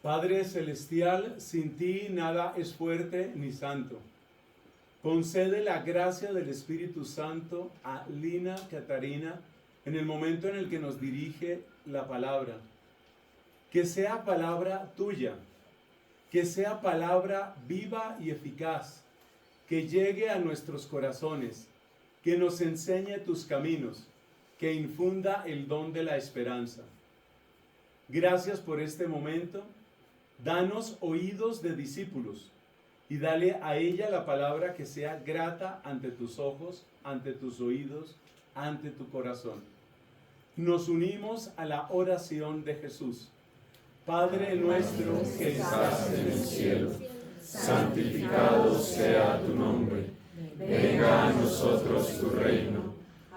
Padre Celestial, sin ti nada es fuerte ni santo. Concede la gracia del Espíritu Santo a Lina Catarina en el momento en el que nos dirige la palabra. Que sea palabra tuya, que sea palabra viva y eficaz, que llegue a nuestros corazones, que nos enseñe tus caminos, que infunda el don de la esperanza. Gracias por este momento. Danos oídos de discípulos y dale a ella la palabra que sea grata ante tus ojos, ante tus oídos, ante tu corazón. Nos unimos a la oración de Jesús. Padre nuestro que estás en el cielo, santificado sea tu nombre. Venga a nosotros tu reino.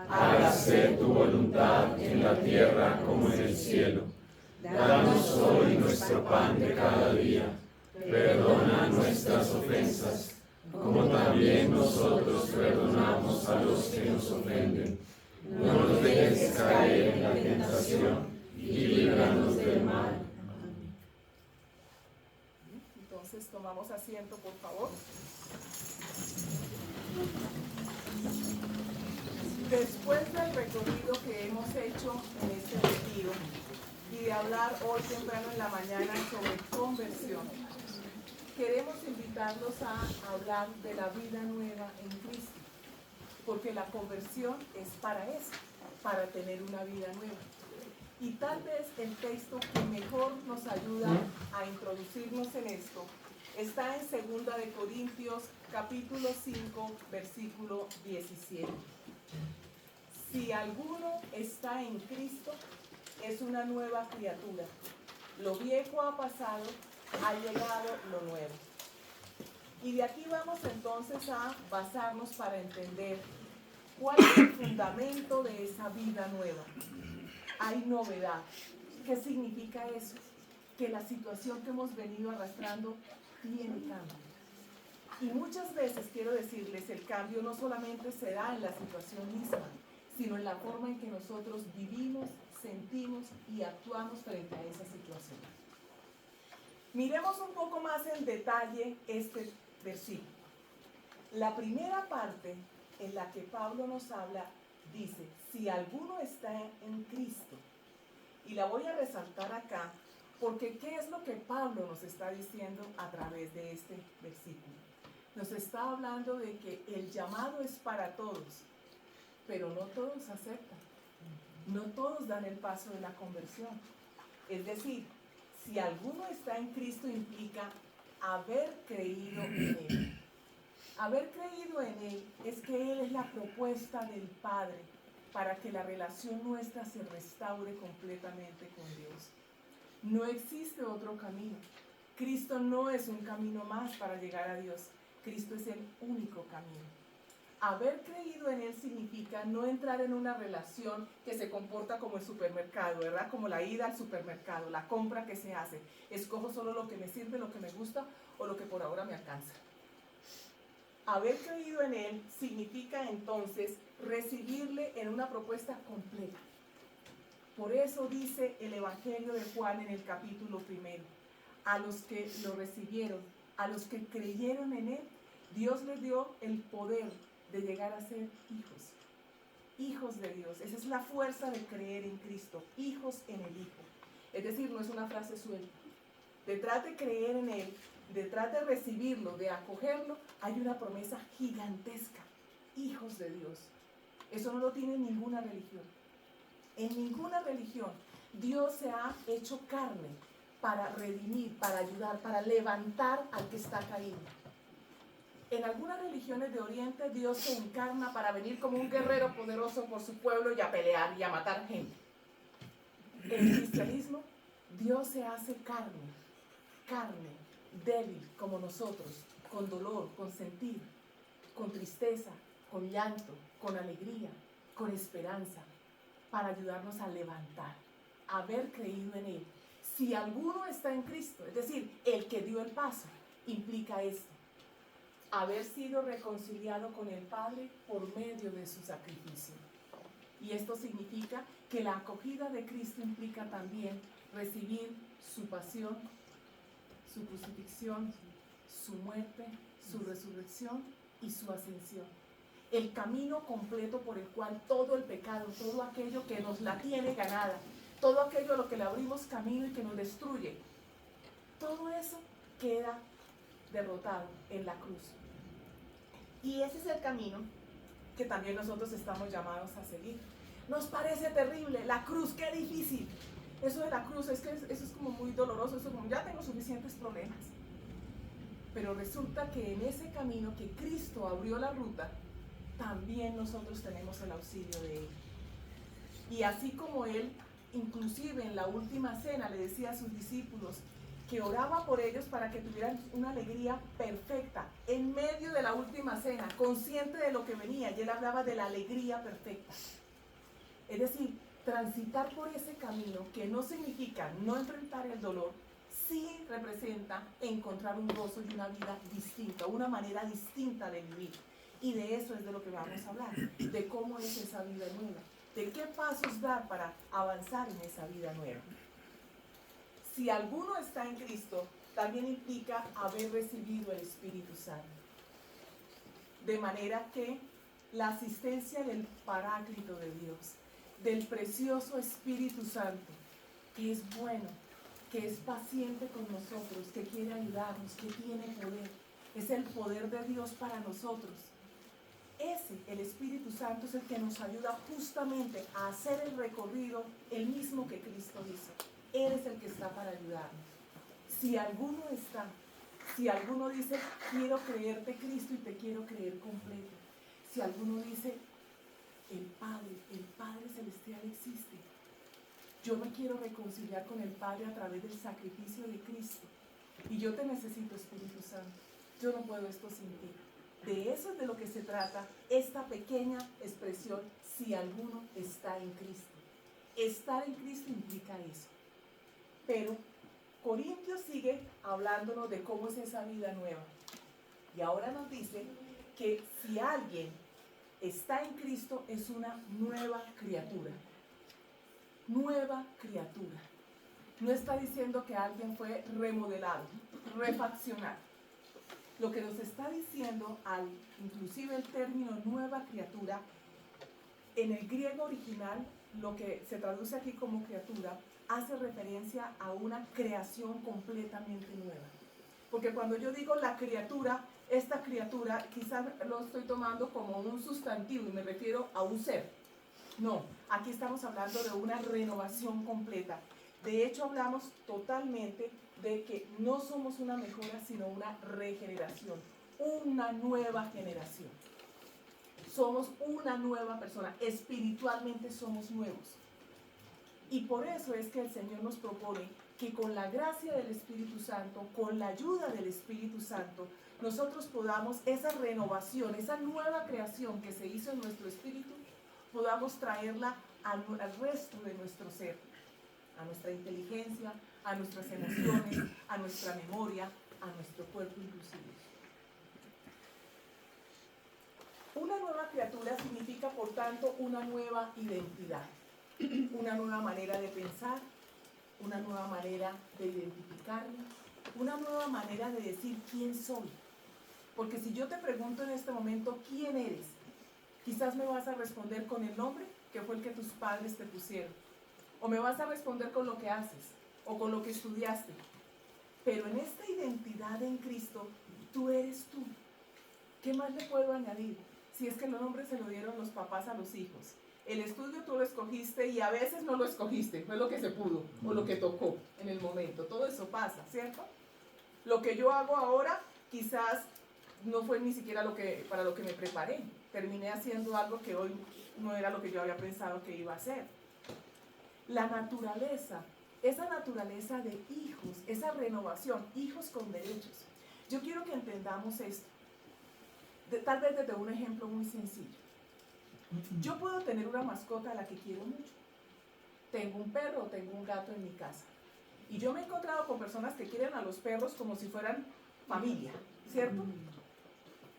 Hágase tu voluntad en la tierra como en el cielo. Danos hoy nuestro pan de cada día. Perdona nuestras ofensas, como también nosotros perdonamos a los que nos ofenden. No nos dejes caer en la tentación y líbranos del mal. Entonces tomamos asiento, por favor. Después del recorrido que hemos hecho en este retiro y de hablar hoy temprano en la mañana sobre conversión, queremos invitarlos a hablar de la vida nueva en Cristo, porque la conversión es para eso, para tener una vida nueva. Y tal vez el texto que mejor nos ayuda a introducirnos en esto está en 2 de Corintios capítulo 5 versículo 17. Si alguno está en Cristo, es una nueva criatura. Lo viejo ha pasado, ha llegado lo nuevo. Y de aquí vamos entonces a basarnos para entender cuál es el fundamento de esa vida nueva. Hay novedad. ¿Qué significa eso? Que la situación que hemos venido arrastrando tiene cambio. Y muchas veces, quiero decirles, el cambio no solamente se da en la situación misma, sino en la forma en que nosotros vivimos, sentimos y actuamos frente a esa situación. Miremos un poco más en detalle este versículo. La primera parte en la que Pablo nos habla dice, si alguno está en Cristo. Y la voy a resaltar acá, porque ¿qué es lo que Pablo nos está diciendo a través de este versículo? Nos está hablando de que el llamado es para todos, pero no todos aceptan. No todos dan el paso de la conversión. Es decir, si alguno está en Cristo implica haber creído en Él. Haber creído en Él es que Él es la propuesta del Padre para que la relación nuestra se restaure completamente con Dios. No existe otro camino. Cristo no es un camino más para llegar a Dios. Cristo es el único camino. Haber creído en Él significa no entrar en una relación que se comporta como el supermercado, ¿verdad? Como la ida al supermercado, la compra que se hace. Escojo solo lo que me sirve, lo que me gusta o lo que por ahora me alcanza. Haber creído en Él significa entonces recibirle en una propuesta completa. Por eso dice el Evangelio de Juan en el capítulo 1, a los que lo recibieron, a los que creyeron en Él, Dios les dio el poder de llegar a ser hijos de Dios. Esa es la fuerza de creer en Cristo, hijos en el Hijo. Es decir, no es una frase suelta. Detrás de creer en Él, detrás de recibirlo, de acogerlo, hay una promesa gigantesca, hijos de Dios. Eso no lo tiene ninguna religión. En ninguna religión Dios se ha hecho carne para redimir, para ayudar, para levantar al que está caído. En algunas religiones de Oriente Dios se encarna para venir como un guerrero poderoso por su pueblo y a pelear y a matar gente. En el cristianismo Dios se hace carne, débil como nosotros, con dolor, con sentir, con tristeza, con llanto, con alegría, con esperanza, para ayudarnos a levantar, a haber creído en Él. Si alguno está en Cristo, es decir, el que dio el paso, implica esto: haber sido reconciliado con el Padre por medio de su sacrificio. Y esto significa que la acogida de Cristo implica también recibir su pasión, su crucifixión, su muerte, su resurrección y su ascensión. El camino completo por el cual todo el pecado, todo aquello que nos la tiene ganada, todo aquello a lo que le abrimos camino y que nos destruye, todo eso queda derrotado en la cruz. Y ese es el camino que también nosotros estamos llamados a seguir. Nos parece terrible, la cruz, qué difícil. Eso de la cruz, eso es como muy doloroso, eso como ya tengo suficientes problemas. Pero resulta que en ese camino que Cristo abrió la ruta, también nosotros tenemos el auxilio de Él. Y así como Él, inclusive en la última cena, le decía a sus discípulos que oraba por ellos para que tuvieran una alegría perfecta, en medio de la última cena, consciente de lo que venía, y Él hablaba de la alegría perfecta. Es decir, transitar por ese camino, que no significa no enfrentar el dolor, sí representa encontrar un gozo y una vida distinta, una manera distinta de vivir. Y de eso es de lo que vamos a hablar, de cómo es esa vida nueva, de qué pasos dar para avanzar en esa vida nueva. Si alguno está en Cristo, también implica haber recibido el Espíritu Santo. De manera que la asistencia del Paráclito de Dios, del precioso Espíritu Santo, que es bueno, que es paciente con nosotros, que quiere ayudarnos, que tiene poder, es el poder de Dios para nosotros. El Espíritu Santo, es el que nos ayuda justamente a hacer el recorrido, el mismo que Cristo hizo. Él es el que está para ayudarnos. Si alguno dice, quiero creerte, Cristo, y te quiero creer completo. Si alguno dice, el Padre Celestial existe. Yo me quiero reconciliar con el Padre a través del sacrificio de Cristo. Y yo te necesito, Espíritu Santo. Yo no puedo esto sin ti. De eso es de lo que se trata esta pequeña expresión, si alguno está en Cristo. Estar en Cristo implica eso. Pero Corintios sigue hablándonos de cómo es esa vida nueva. Y ahora nos dice que si alguien está en Cristo, es una nueva criatura. Nueva criatura. No está diciendo que alguien fue remodelado, refaccionado. Lo que nos está diciendo, inclusive el término nueva criatura, en el griego original, lo que se traduce aquí como criatura, hace referencia a una creación completamente nueva. Porque cuando yo digo la criatura, esta criatura quizás lo estoy tomando como un sustantivo y me refiero a un ser. No, aquí estamos hablando de una renovación completa. De hecho, hablamos totalmente de que no somos una mejora, sino una regeneración, una nueva generación. Somos una nueva persona, espiritualmente somos nuevos. Y por eso es que el Señor nos propone que con la gracia del Espíritu Santo, con la ayuda del Espíritu Santo, nosotros podamos esa renovación, esa nueva creación que se hizo en nuestro espíritu, podamos traerla al resto de nuestro ser, a nuestra inteligencia, a nuestras emociones, a nuestra memoria, a nuestro cuerpo inclusive. Una nueva criatura significa, por tanto, una nueva identidad, una nueva manera de pensar, una nueva manera de identificarnos, una nueva manera de decir quién soy. Porque si yo te pregunto en este momento quién eres, quizás me vas a responder con el nombre que fue el que tus padres te pusieron, o me vas a responder con lo que haces, o con lo que estudiaste. Pero en esta identidad en Cristo, tú eres tú. ¿Qué más le puedo añadir? Si es que los nombres se lo dieron los papás a los hijos. El estudio tú lo escogiste y a veces no lo escogiste, fue lo que se pudo o lo que tocó en el momento. Todo eso pasa, ¿cierto? Lo que yo hago ahora quizás no fue ni siquiera para lo que me preparé. Terminé haciendo algo que hoy no era lo que yo había pensado que iba a hacer. La naturaleza, esa naturaleza de hijos, esa renovación, hijos con derechos. Yo quiero que entendamos esto. Tal vez desde un ejemplo muy sencillo. Yo puedo tener una mascota a la que quiero mucho. Tengo un perro o tengo un gato en mi casa. Y yo me he encontrado con personas que quieren a los perros como si fueran familia, ¿cierto?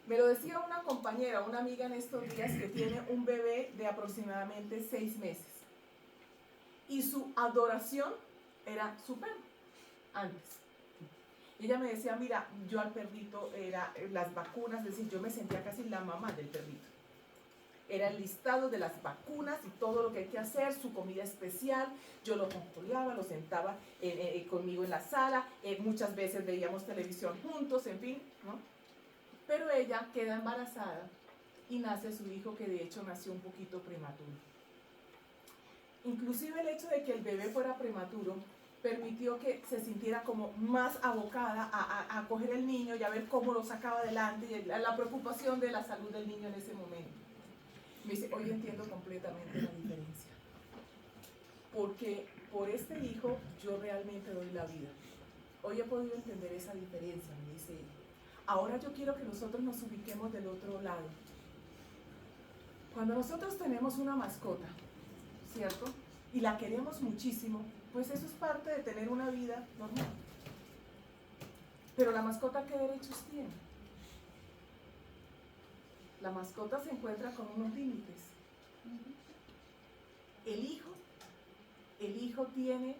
Me lo decía una compañera, una amiga en estos días que tiene un bebé de aproximadamente 6 meses. Y su adoración era su perro, antes. Y ella me decía, mira, yo al perrito era las vacunas, es decir, yo me sentía casi la mamá del perrito. Era el listado de las vacunas y todo lo que hay que hacer, su comida especial. Yo lo controlaba, lo sentaba conmigo en la sala. Muchas veces veíamos televisión juntos, en fin, ¿no? Pero ella queda embarazada y nace su hijo, que de hecho nació un poquito prematuro. Inclusive el hecho de que el bebé fuera prematuro permitió que se sintiera como más abocada a coger el niño y a ver cómo lo sacaba adelante, y la preocupación de la salud del niño en ese momento. Me dice, hoy entiendo completamente la diferencia, porque por este hijo yo realmente doy la vida. Hoy he podido entender esa diferencia, me dice ella. Ahora yo quiero que nosotros nos ubiquemos del otro lado. Cuando nosotros tenemos una mascota, ¿cierto? Y la queremos muchísimo, pues eso es parte de tener una vida normal. Pero la mascota, ¿qué derechos tiene? La mascota se encuentra con unos límites. El hijo tiene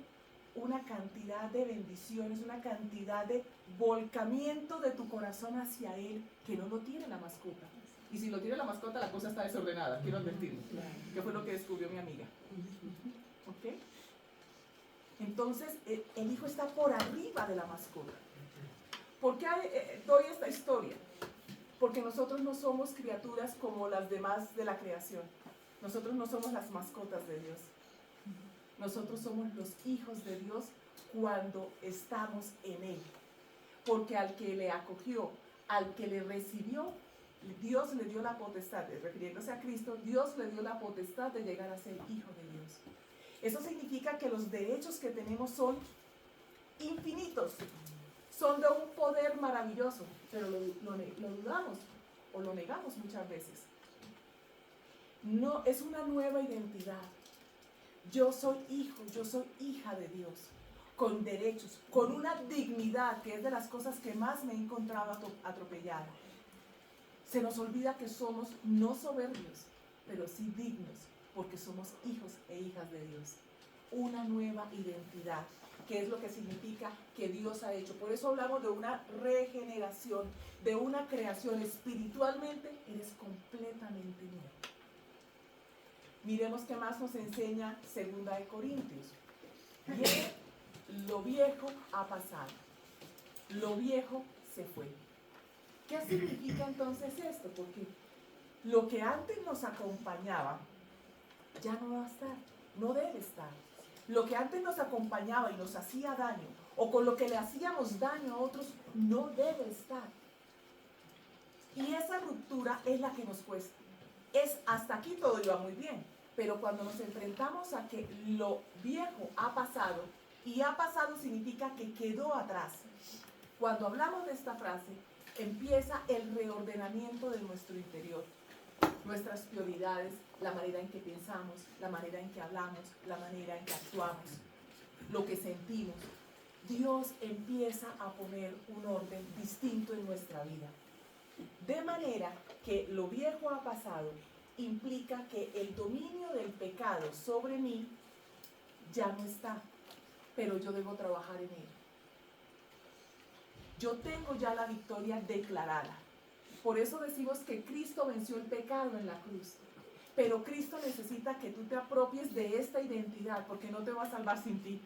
una cantidad de bendiciones, una cantidad de volcamiento de tu corazón hacia él que no lo tiene la mascota. Y si lo tiene la mascota, la cosa está desordenada, quiero advertirlo, que fue lo que descubrió mi amiga. ¿Ok? Entonces, el hijo está por arriba de la mascota. ¿Por qué doy esta historia? Porque nosotros no somos criaturas como las demás de la creación. Nosotros no somos las mascotas de Dios. Nosotros somos los hijos de Dios cuando estamos en Él. Porque al que le acogió, al que le recibió, Dios le dio la potestad, refiriéndose a Cristo, Dios le dio la potestad de llegar a ser hijo de Dios. Eso significa que los derechos que tenemos son infinitos, son de un poder maravilloso, pero lo dudamos o lo negamos muchas veces. No, es una nueva identidad. Yo soy hijo, yo soy hija de Dios, con derechos, con una dignidad que es de las cosas que más me he encontrado atropellada. Se nos olvida que somos no soberbios, pero sí dignos, porque somos hijos e hijas de Dios. Una nueva identidad, que es lo que significa que Dios ha hecho. Por eso hablamos de una regeneración, de una creación. Espiritualmente eres completamente nuevo. Miremos qué más nos enseña 2 Corintios. Bien, lo viejo ha pasado, lo viejo se fue. ¿Qué significa entonces esto? Porque lo que antes nos acompañaba ya no va a estar, no debe estar. Lo que antes nos acompañaba y nos hacía daño, o con lo que le hacíamos daño a otros, no debe estar. Y esa ruptura es la que nos cuesta. Hasta aquí todo iba muy bien, pero cuando nos enfrentamos a que lo viejo ha pasado, y ha pasado significa que quedó atrás. Cuando hablamos de esta frase, empieza el reordenamiento de nuestro interior. Nuestras prioridades, la manera en que pensamos, la manera en que hablamos, la manera en que actuamos, lo que sentimos. Dios empieza a poner un orden distinto en nuestra vida. De manera que lo viejo ha pasado implica que el dominio del pecado sobre mí ya no está, pero yo debo trabajar en él. Yo tengo ya la victoria declarada. Por eso decimos que Cristo venció el pecado en la cruz. Pero Cristo necesita que tú te apropies de esta identidad, porque no te va a salvar sin ti.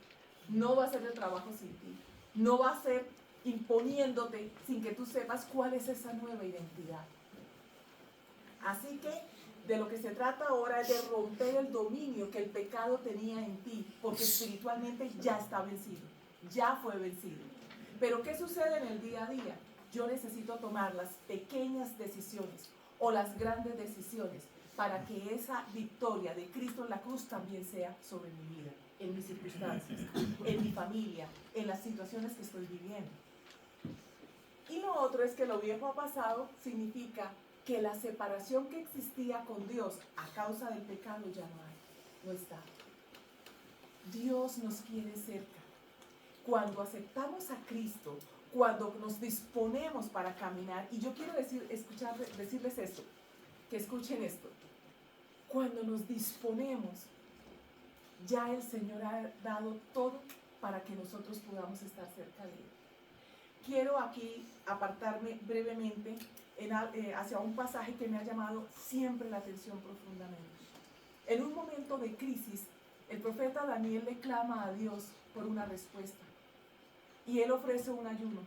No va a hacer el trabajo sin ti. No va a ser imponiéndote sin que tú sepas cuál es esa nueva identidad. Así que de lo que se trata ahora es de romper el dominio que el pecado tenía en ti, porque espiritualmente ya está vencido, ya fue vencido. Pero ¿qué sucede en el día a día? Yo necesito tomar las pequeñas decisiones o las grandes decisiones para que esa victoria de Cristo en la cruz también sea sobre mi vida, en mis circunstancias, en mi familia, en las situaciones que estoy viviendo. Y lo otro es que lo viejo ha pasado significa que la separación que existía con Dios a causa del pecado ya no hay, no está. Dios nos quiere cerca. Cuando aceptamos a Cristo, cuando nos disponemos para caminar, y yo quiero decirles esto, que escuchen esto. Cuando nos disponemos, ya el Señor ha dado todo para que nosotros podamos estar cerca de Él. quiero aquí apartarme brevemente hacia un pasaje que me ha llamado siempre la atención profundamente. En un momento de crisis, el profeta Daniel le clama a Dios por una respuesta y él ofrece un ayuno.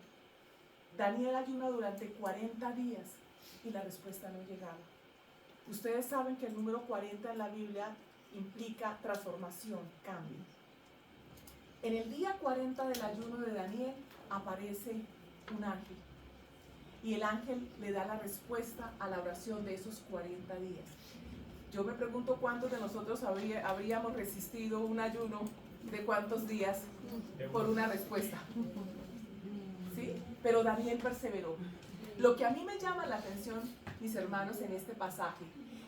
Daniel ayuna durante 40 días y la respuesta no llegaba. Ustedes saben que el número 40 en la Biblia implica transformación, cambio. En el día 40 del ayuno de Daniel aparece un ángel y el ángel le da la respuesta a la oración de esos 40 días. Yo me pregunto cuántos de nosotros habríamos resistido un ayuno de cuántos días por una respuesta. ¿Sí? Pero Daniel perseveró. Lo que a mí me llama la atención, mis hermanos, en este pasaje,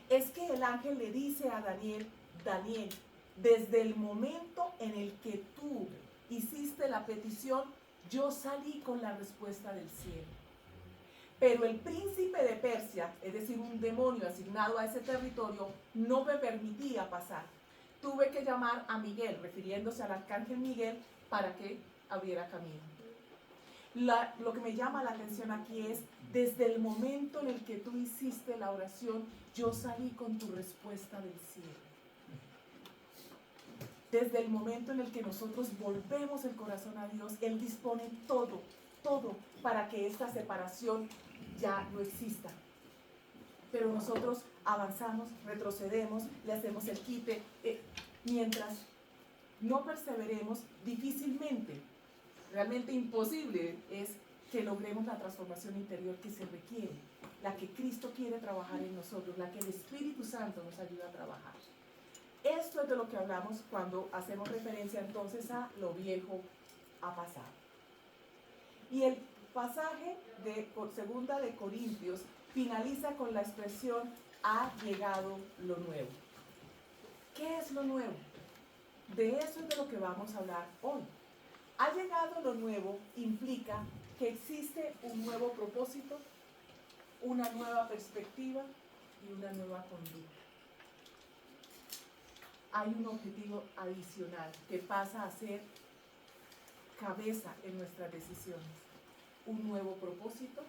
es que el ángel le dice a Daniel, Daniel, desde el momento en el que tú hiciste la petición, yo salí con la respuesta del cielo. Pero el príncipe de Persia, es decir, un demonio asignado a ese territorio, no me permitía pasar. Tuve que llamar a Miguel, refiriéndose al arcángel Miguel, para que abriera camino. Lo que me llama la atención aquí es, desde el momento en el que tú hiciste la oración, yo salí con tu respuesta del cielo. Desde el momento en el que nosotros volvemos el corazón a Dios, Él dispone todo para que esta separación ya no exista. Pero nosotros avanzamos, retrocedemos, le hacemos el quite. Mientras no perseveremos, difícilmente, realmente imposible es que logremos la transformación interior que se requiere, la que Cristo quiere trabajar en nosotros, la que el Espíritu Santo nos ayuda a trabajar. Esto es de lo que hablamos cuando hacemos referencia entonces a lo viejo ha pasado. Y el pasaje de Segunda de Corintios finaliza con la expresión ha llegado lo nuevo. ¿Qué es lo nuevo? De eso es de lo que vamos a hablar hoy. Ha llegado lo nuevo implica que existe un nuevo propósito, una nueva perspectiva y una nueva conducta. Hay un objetivo adicional que pasa a ser cabeza en nuestras decisiones. Un nuevo propósito,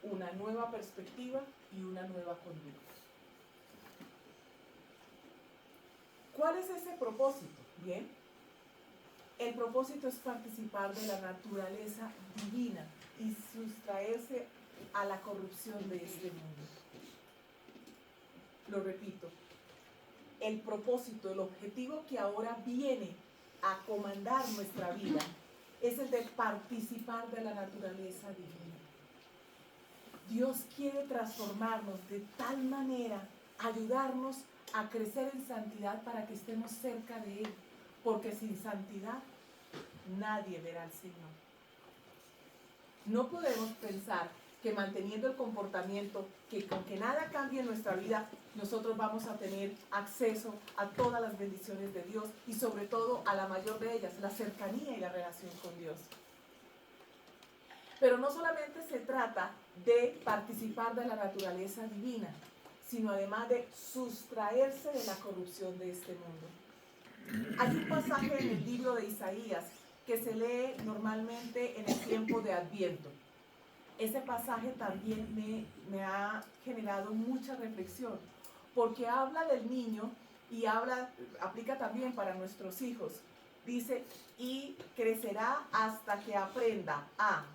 una nueva perspectiva y una nueva conducta. ¿Cuál es ese propósito? Bien, el propósito es participar de la naturaleza divina y sustraerse a la corrupción de este mundo. Lo repito, el propósito, el objetivo que ahora viene a comandar nuestra vida es el de participar de la naturaleza divina. Dios quiere transformarnos de tal manera, ayudarnos a crecer en santidad para que estemos cerca de Él, porque sin santidad nadie verá al Señor. No podemos pensar que manteniendo el comportamiento, que con que nada cambie en nuestra vida, nosotros vamos a tener acceso a todas las bendiciones de Dios y sobre todo a la mayor de ellas, la cercanía y la relación con Dios. Pero no solamente se trata de participar de la naturaleza divina, sino además de sustraerse de la corrupción de este mundo. Hay un pasaje en el libro de Isaías que se lee normalmente en el tiempo de Adviento. Ese pasaje también me ha generado mucha reflexión, porque habla del niño y aplica también para nuestros hijos. Dice, y crecerá hasta que aprenda a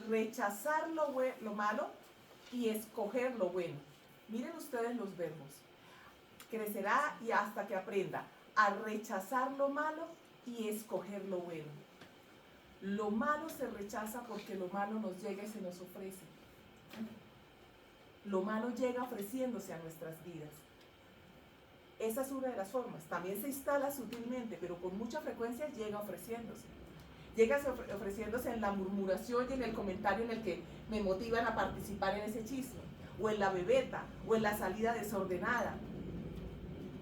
rechazar lo malo y escoger lo bueno. Miren ustedes los verbos. Crecerá y hasta que aprenda a rechazar lo malo y escoger lo bueno. Lo malo se rechaza porque lo malo nos llega y se nos ofrece. Lo malo llega ofreciéndose a nuestras vidas. Esa es una de las formas. También se instala sutilmente, pero con mucha frecuencia llega ofreciéndose. Llega ofreciéndose en la murmuración y en el comentario en el que me motivan a participar en ese chisme, o en la bebeta, o en la salida desordenada,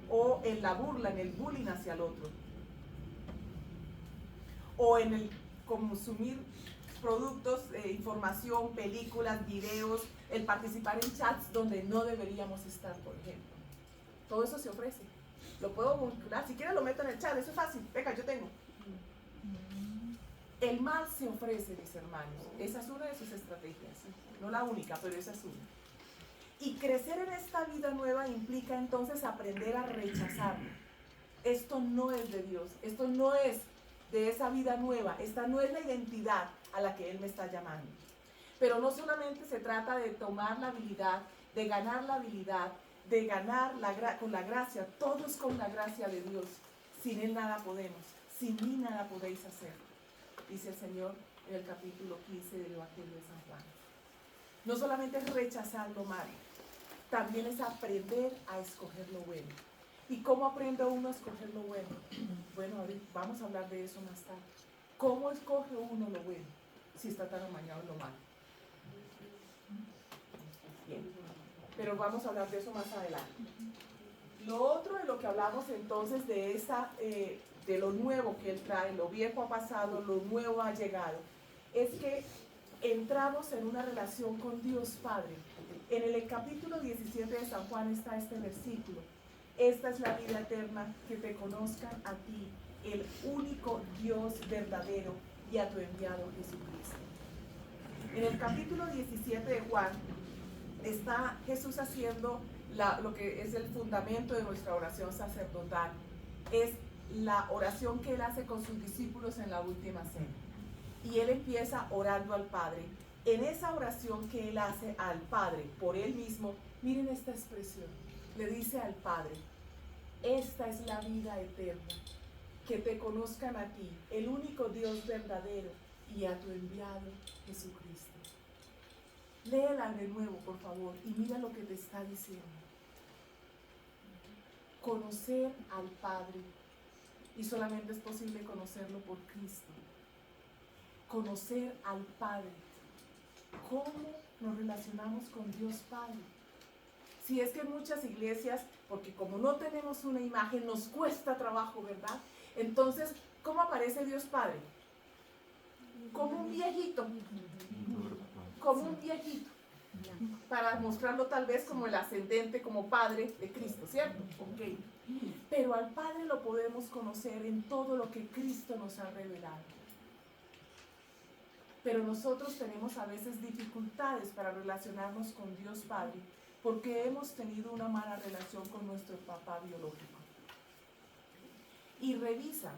o en la burla, en el bullying hacia el otro, o en el consumir productos, información, películas, videos, el participar en chats donde no deberíamos estar, por ejemplo. Todo eso se ofrece. Lo puedo vincular, si quieres lo meto en el chat, eso es fácil, venga, yo tengo. El mal se ofrece, mis hermanos. Esa es una de sus estrategias. No la única, pero esa es una. Y crecer en esta vida nueva implica entonces aprender a rechazarlo. Esto no es de Dios, esto no es de esa vida nueva, esta no es la identidad a la que Él me está llamando. Pero no solamente se trata de tomar la habilidad, de ganar la habilidad, de ganar con la gracia, todo es con la gracia de Dios. Sin Él nada podemos, sin mí nada podéis hacer, dice el Señor en el capítulo 15 del Evangelio de San Juan. No solamente es rechazar lo malo, también es aprender a escoger lo bueno. ¿Y cómo aprende uno a escoger lo bueno? Bueno, vamos a hablar de eso más tarde. ¿Cómo escoge uno lo bueno si está tan amañado en lo malo? Bien, pero vamos a hablar de eso más adelante. Lo otro de lo que hablamos entonces de lo nuevo que Él trae, lo viejo ha pasado, lo nuevo ha llegado, es que entramos en una relación con Dios Padre. En el capítulo 17 de San Juan está este versículo. Esta es la vida eterna, que te conozcan a ti, el único Dios verdadero, y a tu enviado Jesucristo. En el capítulo 17 de Juan está Jesús haciendo lo que es el fundamento de nuestra oración sacerdotal. Es la oración que Él hace con sus discípulos en la última cena. Y Él empieza orando al Padre. En esa oración que Él hace al Padre por Él mismo, miren esta expresión. Le dice al Padre: esta es la vida eterna, que te conozcan a ti, el único Dios verdadero, y a tu enviado Jesucristo. Léela de nuevo, por favor, y mira lo que te está diciendo. Conocer al Padre, y solamente es posible conocerlo por Cristo. Conocer al Padre. ¿Cómo nos relacionamos con Dios Padre? Si es que en muchas iglesias, porque como no tenemos una imagen, nos cuesta trabajo, ¿verdad? Entonces, ¿cómo aparece Dios Padre? Como un viejito. Como un viejito. Para mostrarlo tal vez como el ascendente, como Padre de Cristo, ¿cierto? Ok. Pero al Padre lo podemos conocer en todo lo que Cristo nos ha revelado. Pero nosotros tenemos a veces dificultades para relacionarnos con Dios Padre, porque hemos tenido una mala relación con nuestro papá biológico. Y revisa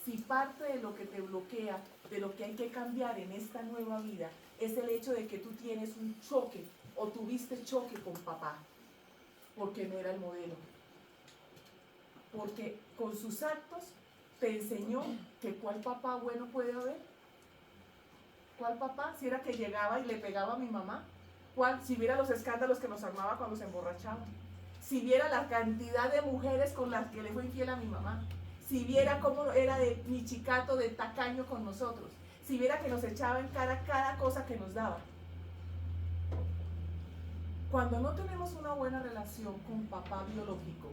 si parte de lo que te bloquea, de lo que hay que cambiar en esta nueva vida, es el hecho de que tú tienes un choque o tuviste choque con papá, porque no era el modelo. Porque con sus actos te enseñó que cuál papá bueno puede haber. ¿Cuál papá? Si era que llegaba y le pegaba a mi mamá. ¿Cuál? Si viera los escándalos que nos armaba cuando se emborrachaba. Si viera la cantidad de mujeres con las que le fue infiel a mi mamá. Si viera cómo era de mi chicato, de tacaño con nosotros. Si viera que nos echaba en cara cada cosa que nos daba. Cuando no tenemos una buena relación con papá biológico,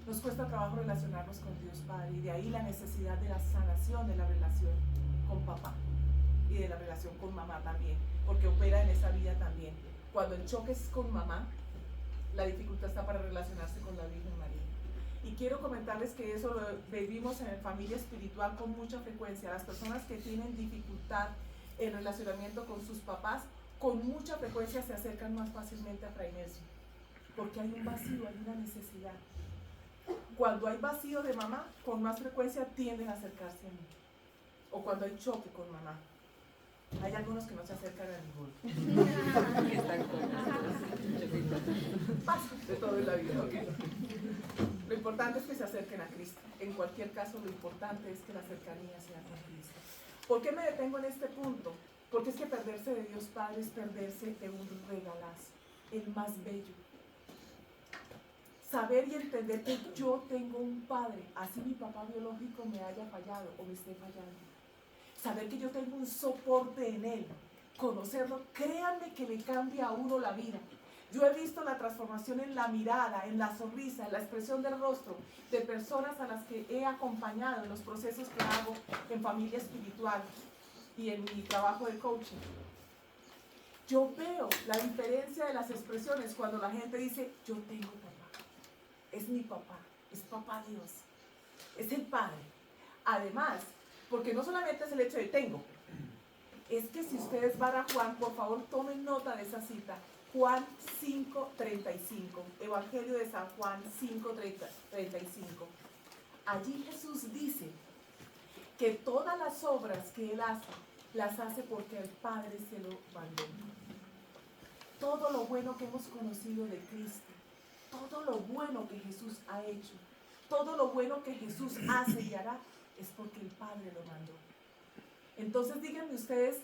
nos cuesta trabajo relacionarnos con Dios Padre, y de ahí la necesidad de la sanación de la relación con papá y de la relación con mamá también, porque opera en esa vida también. Cuando el choque es con mamá, la dificultad está para relacionarse con la Virgen María. Y quiero comentarles que eso lo vivimos en familia espiritual con mucha frecuencia. Las personas que tienen dificultad en relacionamiento con sus papás, con mucha frecuencia se acercan más fácilmente a Fray Nelson, porque hay un vacío, hay una necesidad. Cuando hay vacío de mamá, con más frecuencia tienden a acercarse a mí. O cuando hay choque con mamá. Hay algunos que no se acercan a ninguno. Pasa de todo en la vida, ¿ok? Lo importante es que se acerquen a Cristo. En cualquier caso, lo importante es que la cercanía sea con Cristo. ¿Por qué me detengo en este punto? Porque es que perderse de Dios Padre es perderse de un regalazo, el más bello. Saber y entender que yo tengo un Padre, así mi papá biológico me haya fallado o me esté fallando. Saber que yo tengo un soporte en Él, conocerlo, créanme que le cambia a uno la vida. Yo he visto la transformación en la mirada, en la sonrisa, en la expresión del rostro de personas a las que he acompañado en los procesos que hago en familia espiritual y en mi trabajo de coaching. Yo veo la diferencia de las expresiones cuando la gente dice: yo tengo papá, es mi papá, es papá Dios, es el Padre. Además, Porque no solamente es el hecho de tengo, es que si ustedes van a Juan, por favor tomen nota de esa cita. Juan 5:35, Evangelio de San Juan 5:35. Allí Jesús dice que todas las obras que Él hace, las hace porque el Padre se lo mandó. Todo lo bueno que hemos conocido de Cristo, todo lo bueno que Jesús ha hecho, todo lo bueno que Jesús hace y hará, es porque el Padre lo mandó. Entonces díganme ustedes,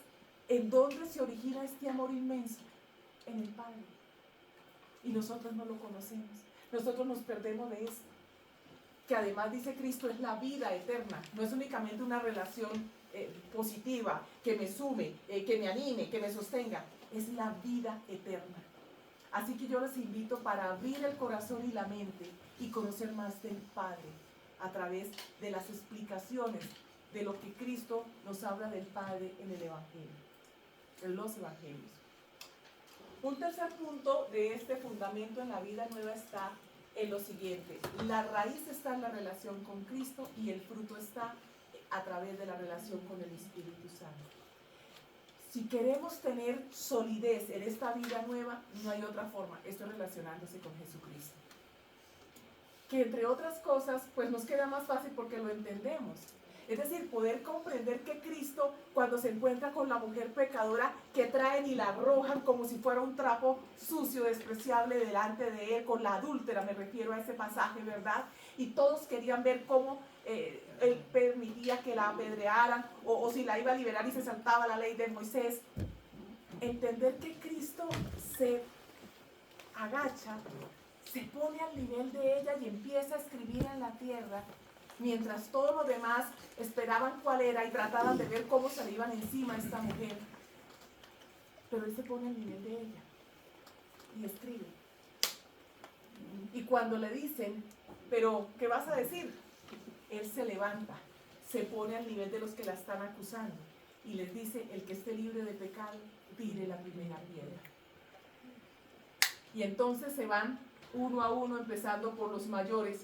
¿en dónde se origina este amor inmenso? En el Padre. Y nosotros no lo conocemos. Nosotros nos perdemos de eso. Que además dice Cristo es la vida eterna. No es únicamente una relación positiva, que me sume, que me anime, que me sostenga. Es la vida eterna. Así que yo les invito para abrir el corazón y la mente y conocer más del Padre a través de las explicaciones de lo que Cristo nos habla del Padre en el Evangelio, en los Evangelios. Un tercer punto de este fundamento en la vida nueva está en lo siguiente: la raíz está en la relación con Cristo y el fruto está a través de la relación con el Espíritu Santo. Si queremos tener solidez en esta vida nueva, no hay otra forma, esto es relacionándose con Jesucristo. Que entre otras cosas, pues nos queda más fácil porque lo entendemos. Es decir, poder comprender que Cristo, cuando se encuentra con la mujer pecadora, que traen y la arrojan como si fuera un trapo sucio, despreciable delante de él, con la adúltera, me refiero a ese pasaje, ¿verdad? Y todos querían ver cómo él permitía que la apedrearan, o si la iba a liberar y se saltaba la ley de Moisés. Entender que Cristo se agacha, se pone al nivel de ella y empieza a escribir en la tierra, mientras todos los demás esperaban cuál era y trataban de ver cómo se le iban encima a esta mujer. Pero él se pone al nivel de ella y escribe. Y cuando le dicen, ¿pero qué vas a decir? Él se levanta, se pone al nivel de los que la están acusando y les dice: el que esté libre de pecado, tire la primera piedra. Y entonces se van uno a uno, empezando por los mayores,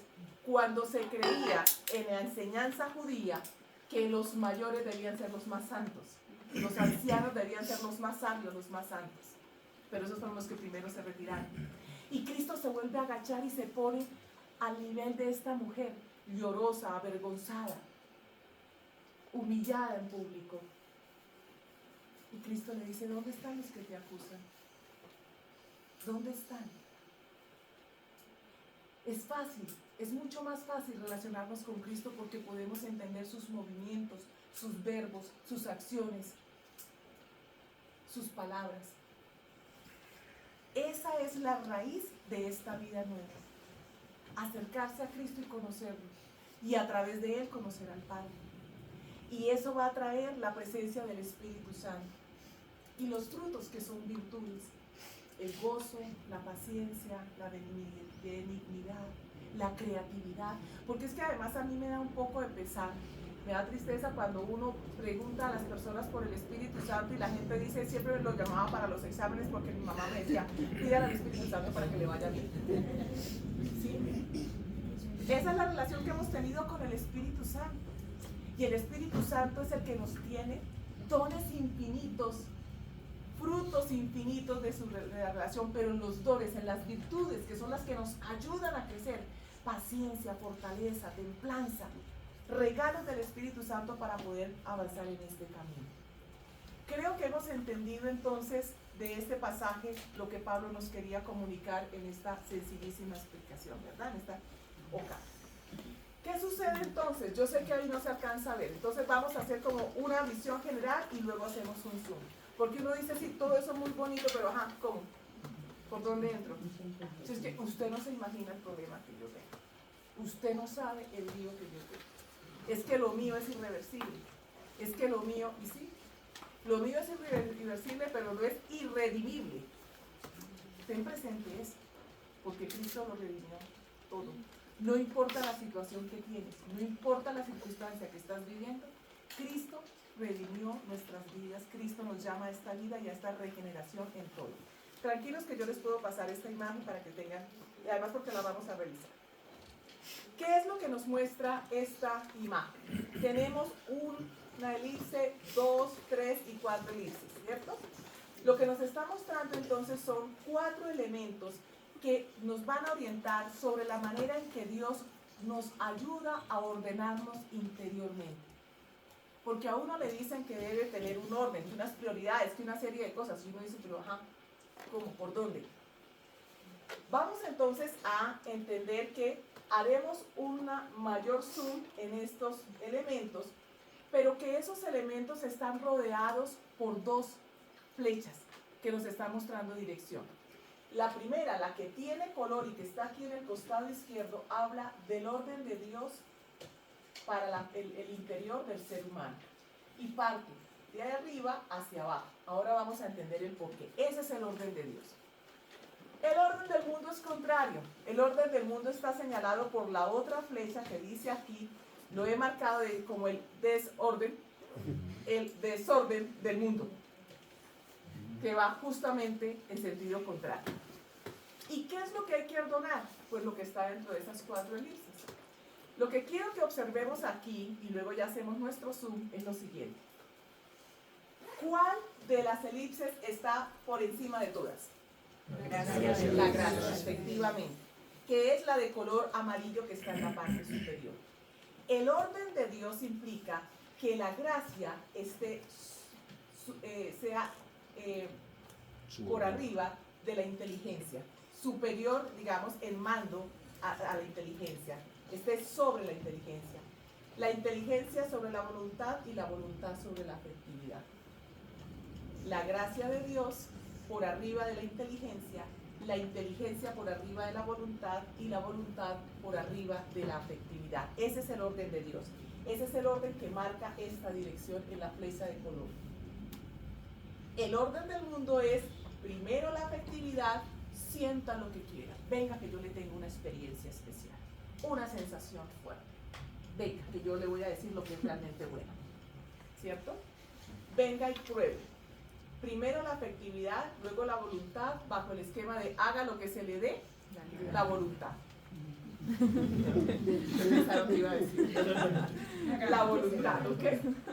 cuando se creía en la enseñanza judía que los mayores debían ser los más santos, los ancianos debían ser los más sabios, los más santos, pero esos fueron los que primero se retiraron. Y Cristo se vuelve a agachar y se pone al nivel de esta mujer, llorosa, avergonzada, humillada en público. Y Cristo le dice: ¿dónde están los que te acusan? ¿Dónde están? Es fácil, es mucho más fácil relacionarnos con Cristo porque podemos entender sus movimientos, sus verbos, sus acciones, sus palabras. Esa es la raíz de esta vida nueva. Acercarse a Cristo y conocerlo, y a través de Él conocer al Padre. Y eso va a traer la presencia del Espíritu Santo y los frutos que son virtudes: el gozo, la paciencia, la benignidad, la creatividad. Porque es que además a mí me da un poco de pesar, me da tristeza cuando uno pregunta a las personas por el Espíritu Santo y la gente dice: siempre lo llamaba para los exámenes porque mi mamá me decía: pídale al Espíritu Santo para que le vaya bien. ¿Sí? Esa es la relación que hemos tenido con el Espíritu Santo. Y el Espíritu Santo es el que nos tiene dones infinitos, frutos infinitos de la relación, pero en los dones, en las virtudes, que son las que nos ayudan a crecer: paciencia, fortaleza, templanza, regalos del Espíritu Santo para poder avanzar en este camino. Creo que hemos entendido entonces de este pasaje lo que Pablo nos quería comunicar en esta sencillísima explicación, ¿verdad? En esta ocasión. ¿Qué sucede entonces? Yo sé que ahí no se alcanza a ver, entonces vamos a hacer como una visión general y luego hacemos un zoom. Porque uno dice: sí, todo eso es muy bonito, pero ajá, ¿cómo? ¿Por dónde entro? Si es que usted no se imagina el problema que yo tengo. Usted no sabe el lío que yo tengo. Es que lo mío es irreversible. Es que lo mío, y sí, lo mío es irreversible, pero no es irredimible. Ten presente eso, porque Cristo lo redimió todo. No importa la situación que tienes, no importa la circunstancia que estás viviendo, Cristo redimió nuestras vidas. Cristo nos llama a esta vida y a esta regeneración en todo. Tranquilos que yo les puedo pasar esta imagen para que tengan, y además porque la vamos a revisar. ¿Qué es lo que nos muestra esta imagen? Tenemos una elipse, 2, 3 y 4 elipses, ¿cierto? Lo que nos está mostrando entonces son 4 elementos que nos van a orientar sobre la manera en que Dios nos ayuda a ordenarnos interiormente. Porque a uno le dicen que debe tener un orden, que unas prioridades, que una serie de cosas, y uno dice, pero ajá, ¿cómo? ¿Por dónde? Vamos entonces a entender que haremos una mayor zoom en estos elementos, pero que esos elementos están rodeados por 2 flechas que nos están mostrando dirección. La primera, la que tiene color y que está aquí en el costado izquierdo, habla del orden de Dios para el interior del ser humano y parte de arriba hacia abajo. Ahora vamos a entender el porqué. Ese es el orden de Dios. El orden del mundo es contrario. El orden del mundo está señalado por la otra flecha que dice aquí, lo he marcado como el desorden del mundo, que va justamente en sentido contrario. ¿Y qué es lo que hay que ordenar? Pues lo que está dentro de esas 4 elipses. Lo que quiero que observemos aquí, y luego ya hacemos nuestro zoom, es lo siguiente. ¿Cuál de las elipses está por encima de todas? La gracia, efectivamente, que es la de color amarillo que está en la parte superior. El orden de Dios implica que la gracia sea por arriba de la inteligencia, superior, digamos, en mando a la inteligencia, esté sobre la inteligencia sobre la voluntad y la voluntad sobre la afectividad. La gracia de Dios por arriba de la inteligencia por arriba de la voluntad y la voluntad por arriba de la afectividad. Ese es el orden de Dios. Ese es el orden que marca esta dirección en la flecha de color. El orden del mundo es primero la afectividad, sienta lo que quiera. Venga que yo le tengo una experiencia especial, una sensación fuerte. Venga que yo le voy a decir lo que es realmente bueno. ¿Cierto? Venga y pruebe. Primero la afectividad, luego la voluntad, bajo el esquema de haga lo que se le dé la voluntad. La voluntad, ¿ok?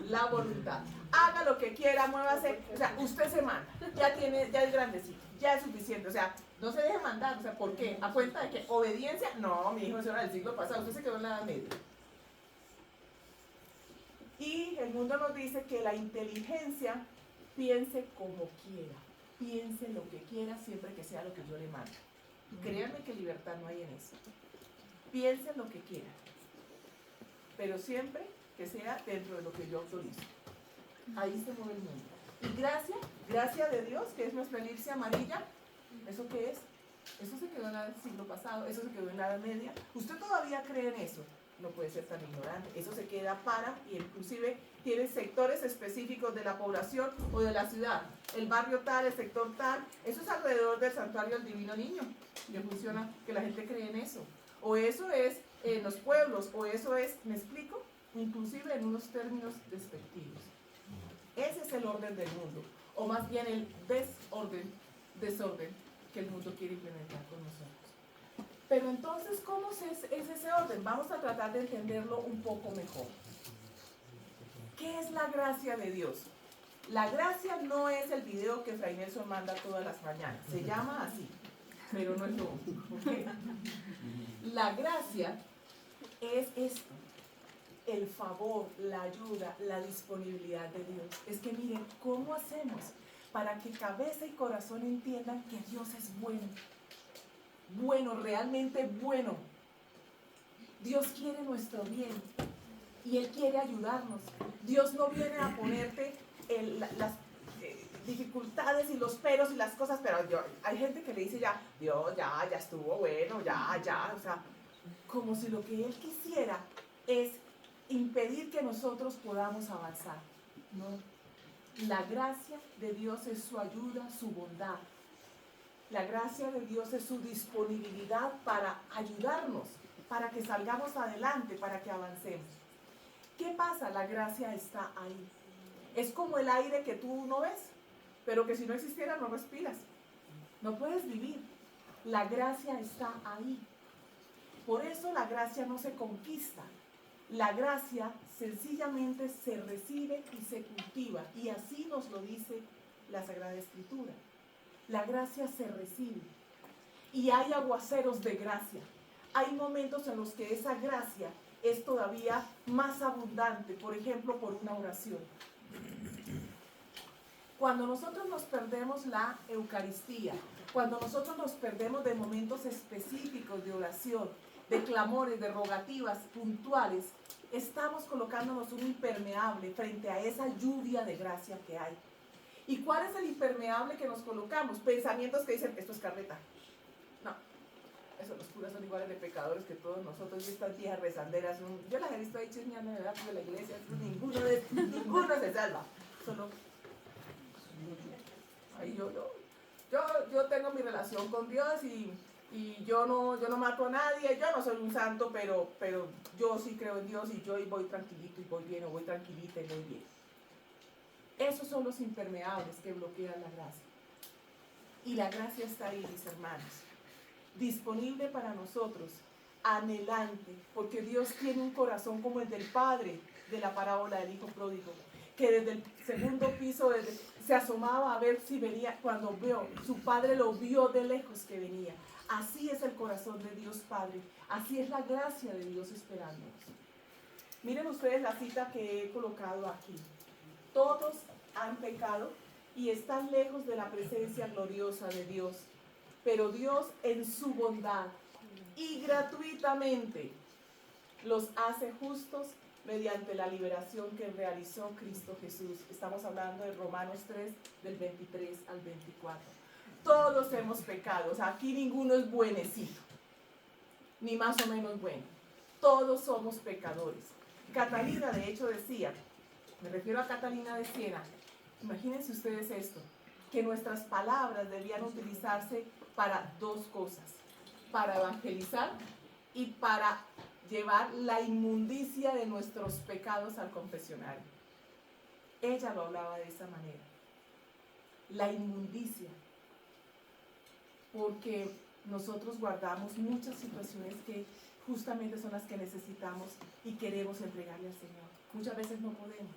La voluntad. Haga lo que quiera, muévase. O sea, usted se manda. Ya es grandecito, ya es suficiente. O sea, no se deje mandar. O sea, ¿por qué? ¿A cuenta de que obediencia? No, mi hijo, eso era del siglo pasado. Usted se quedó en la Edad Media. Y el mundo nos dice que la inteligencia piense como quiera, piense lo que quiera siempre que sea lo que yo le mando. Créanme que libertad no hay en eso. Piense lo que quiera, pero siempre que sea dentro de lo que yo autorizo. Ahí se mueve el mundo. Y gracia de Dios, que es nuestra elipse amarilla, ¿eso qué es? Eso se quedó en el siglo pasado, eso se quedó en la Edad Media. ¿Usted todavía cree en eso? No puede ser tan ignorante. Eso se queda para, y inclusive tiene sectores específicos de la población o de la ciudad. El barrio tal, el sector tal, eso es alrededor del santuario del Divino Niño. Que funciona, que la gente cree en eso. O eso es en los pueblos, o eso es, ¿me explico? Inclusive en unos términos despectivos. Ese es el orden del mundo. O más bien el desorden que el mundo quiere implementar con nosotros. Pero entonces, ¿cómo es ese orden? Vamos a tratar de entenderlo un poco mejor. ¿Qué es la gracia de Dios? La gracia no es el video que Fray Nelson manda todas las mañanas. Se llama así, pero no es lo único. ¿Okay? La gracia es esto: el favor, la ayuda, la disponibilidad de Dios. Es que miren, ¿cómo hacemos para que cabeza y corazón entiendan que Dios es bueno? Bueno, realmente bueno. Dios quiere nuestro bien y Él quiere ayudarnos. Dios no viene a ponerte las dificultades y los peros y las cosas, pero hay gente que le dice ya, Dios, ya estuvo bueno, ya, o sea, como si lo que Él quisiera es impedir que nosotros podamos avanzar. No, la gracia de Dios es su ayuda, su bondad. La gracia de Dios es su disponibilidad para ayudarnos, para que salgamos adelante, para que avancemos. ¿Qué pasa? La gracia está ahí. Es como el aire que tú no ves, pero que si no existiera no respiras. No puedes vivir. La gracia está ahí. Por eso la gracia no se conquista. La gracia sencillamente se recibe y se cultiva. Y así nos lo dice la Sagrada Escritura. La gracia se recibe. Y hay aguaceros de gracia. Hay momentos en los que esa gracia es todavía más abundante. Por ejemplo, por una oración. Cuando nosotros nos perdemos la Eucaristía, cuando nosotros nos perdemos de momentos específicos de oración, de clamores, de rogativas puntuales, estamos colocándonos un impermeable frente a esa lluvia de gracia que hay. ¿Y cuál es el impermeable que nos colocamos? Pensamientos que dicen, esto es carreta. No, eso, los curas son iguales de pecadores que todos nosotros, y estas viejas rezanderas, yo las he visto ahí chismeando en el atrio de la iglesia, ninguno se salva. Solo, ahí yo tengo mi relación con Dios y yo no mato a nadie, yo no soy un santo, pero yo sí creo en Dios y yo voy tranquilito y voy bien, o voy tranquilita y voy bien. Esos son los impermeables que bloquean la gracia. Y la gracia está ahí, mis hermanos, disponible para nosotros, anhelante, porque Dios tiene un corazón como el del padre de la parábola del hijo pródigo, que desde el segundo piso se asomaba a ver si venía. Cuando vio, su padre lo vio de lejos que venía. Así es el corazón de Dios Padre, así es la gracia de Dios esperándonos. Miren ustedes la cita que he colocado aquí. Todos han pecado y están lejos de la presencia gloriosa de Dios, pero Dios en su bondad y gratuitamente los hace justos mediante la liberación que realizó Cristo Jesús. Estamos hablando de Romanos 3, del 23 al 24. Todos hemos pecado, o sea, aquí ninguno es buenecito, ni más o menos bueno. Todos somos pecadores. Catalina, de hecho, decía, me refiero a Catalina de Siena, imagínense ustedes esto, que nuestras palabras debían utilizarse para dos cosas, para evangelizar y para llevar la inmundicia de nuestros pecados al confesionario. Ella lo hablaba de esa manera, la inmundicia, porque nosotros guardamos muchas situaciones que justamente son las que necesitamos y queremos entregarle al Señor. Muchas veces no podemos,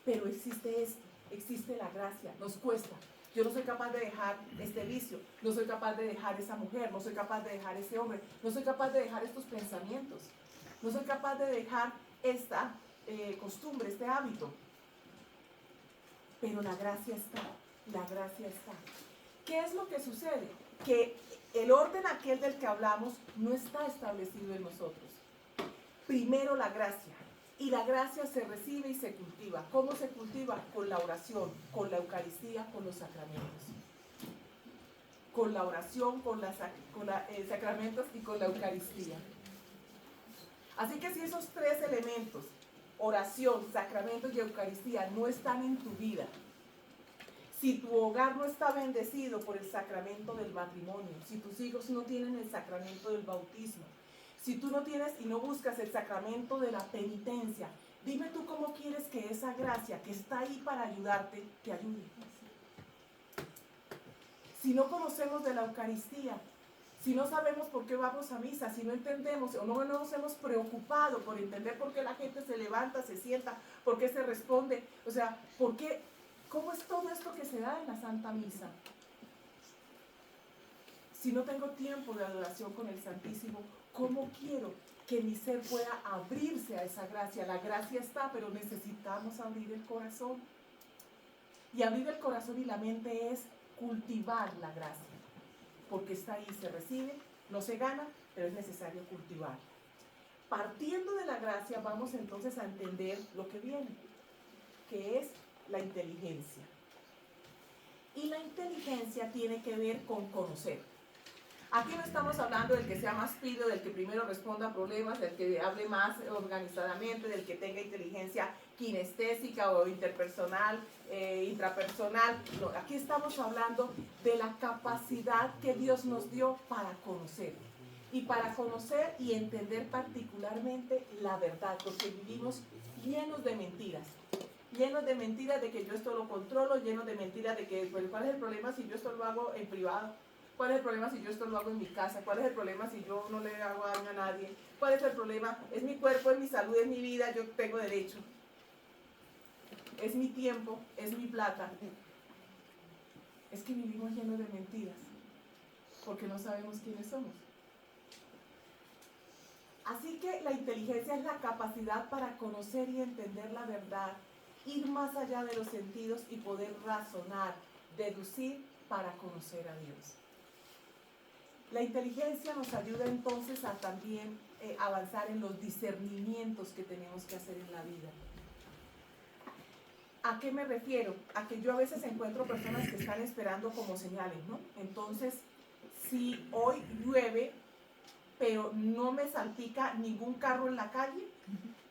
pero existe esto, existe la gracia, nos cuesta. Yo no soy capaz de dejar este vicio, no soy capaz de dejar esa mujer, no soy capaz de dejar ese hombre, no soy capaz de dejar estos pensamientos, no soy capaz de dejar esta costumbre, este hábito. Pero la gracia está, la gracia está. ¿Qué es lo que sucede? Que el orden aquel del que hablamos no está establecido en nosotros. Primero la gracia. Y la gracia se recibe y se cultiva. ¿Cómo se cultiva? Con la oración, con la Eucaristía, con los sacramentos. Con la oración, con los sacramentos y con la Eucaristía. Así que si esos tres elementos, oración, sacramentos y Eucaristía, no están en tu vida, si tu hogar no está bendecido por el sacramento del matrimonio, si tus hijos no tienen el sacramento del bautismo, si tú no tienes y no buscas el sacramento de la penitencia, dime tú cómo quieres que esa gracia que está ahí para ayudarte, te ayude. Si no conocemos de la Eucaristía, si no sabemos por qué vamos a misa, si no entendemos o no nos hemos preocupado por entender por qué la gente se levanta, se sienta, por qué se responde, o sea, por qué, ¿cómo es todo esto que se da en la Santa Misa? Si no tengo tiempo de adoración con el Santísimo, ¿cómo quiero que mi ser pueda abrirse a esa gracia? La gracia está, pero necesitamos abrir el corazón. Y abrir el corazón y la mente es cultivar la gracia, porque está ahí, se recibe, no se gana, pero es necesario cultivarla. Partiendo de la gracia, vamos entonces a entender lo que viene, que es la inteligencia. Y la inteligencia tiene que ver con conocer. Aquí no estamos hablando del que sea más pillo, del que primero responda a problemas, del que hable más organizadamente, del que tenga inteligencia kinestésica o interpersonal, intrapersonal. No, aquí estamos hablando de la capacidad que Dios nos dio para conocer. Y para conocer y entender particularmente la verdad, porque vivimos llenos de mentiras. Llenos de mentiras de que yo esto lo controlo, llenos de mentiras de que, pues, ¿cuál es el problema si yo esto lo hago en privado? ¿Cuál es el problema si yo esto lo hago en mi casa? ¿Cuál es el problema si yo no le hago daño a nadie? ¿Cuál es el problema? Es mi cuerpo, es mi salud, es mi vida, yo tengo derecho. Es mi tiempo, es mi plata. Es que vivimos llenos de mentiras, porque no sabemos quiénes somos. Así que la inteligencia es la capacidad para conocer y entender la verdad, ir más allá de los sentidos y poder razonar, deducir para conocer a Dios. La inteligencia nos ayuda entonces a también avanzar en los discernimientos que tenemos que hacer en la vida. ¿A qué me refiero? A que yo a veces encuentro personas que están esperando como señales, ¿no? Entonces, si hoy llueve, pero no me salpica ningún carro en la calle,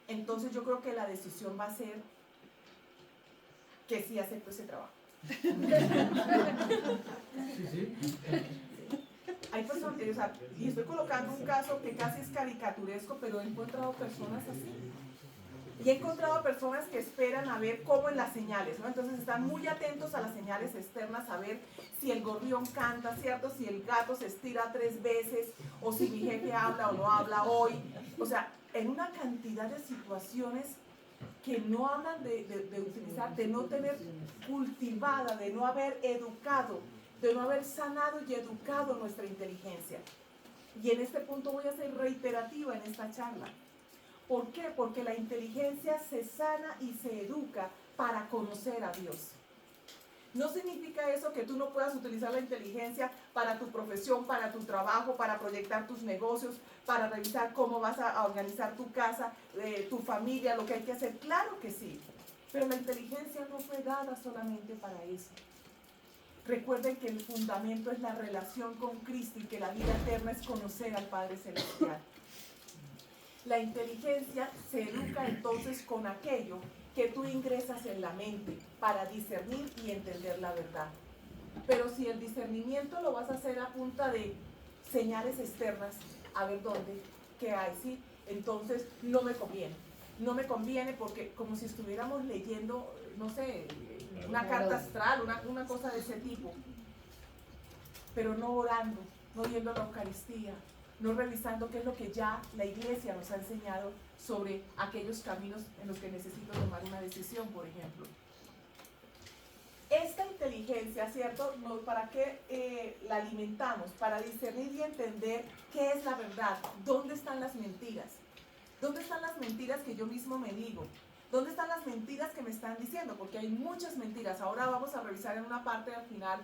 entonces yo creo que la decisión va a ser que sí acepto ese trabajo. Hay personas, o sea, y estoy colocando un caso que casi es caricaturesco, pero he encontrado personas así. Y he encontrado personas que esperan a ver cómo en las señales, ¿no? Entonces están muy atentos a las señales externas, a ver si el gorrión canta, ¿cierto? Si el gato se estira 3 veces, o si mi jefe habla o no habla hoy. O sea, en una cantidad de situaciones que no hablan de utilizar, de no tener cultivada, de no haber educado, de no haber sanado y educado nuestra inteligencia. Y en este punto voy a ser reiterativa en esta charla. ¿Por qué? Porque la inteligencia se sana y se educa para conocer a Dios. No significa eso que tú no puedas utilizar la inteligencia para tu profesión, para tu trabajo, para proyectar tus negocios, para revisar cómo vas a organizar tu casa, tu familia, lo que hay que hacer. Claro que sí, pero la inteligencia no fue dada solamente para eso. Recuerden que el fundamento es la relación con Cristo y que la vida eterna es conocer al Padre Celestial. La inteligencia se educa entonces con aquello que tú ingresas en la mente para discernir y entender la verdad. Pero si el discernimiento lo vas a hacer a punta de señales externas, a ver dónde, qué hay, ¿sí? Entonces no me conviene. No me conviene porque como si estuviéramos leyendo, no sé, una carta astral, una cosa de ese tipo. Pero no orando, no viendo la Eucaristía, no revisando qué es lo que ya la iglesia nos ha enseñado sobre aquellos caminos en los que necesito tomar una decisión, por ejemplo. Esta inteligencia, ¿cierto? ¿Para qué la alimentamos? Para discernir y entender qué es la verdad, dónde están las mentiras. ¿Dónde están las mentiras que yo mismo me digo? ¿Dónde están las mentiras que me están diciendo? Porque hay muchas mentiras. Ahora vamos a revisar en una parte al final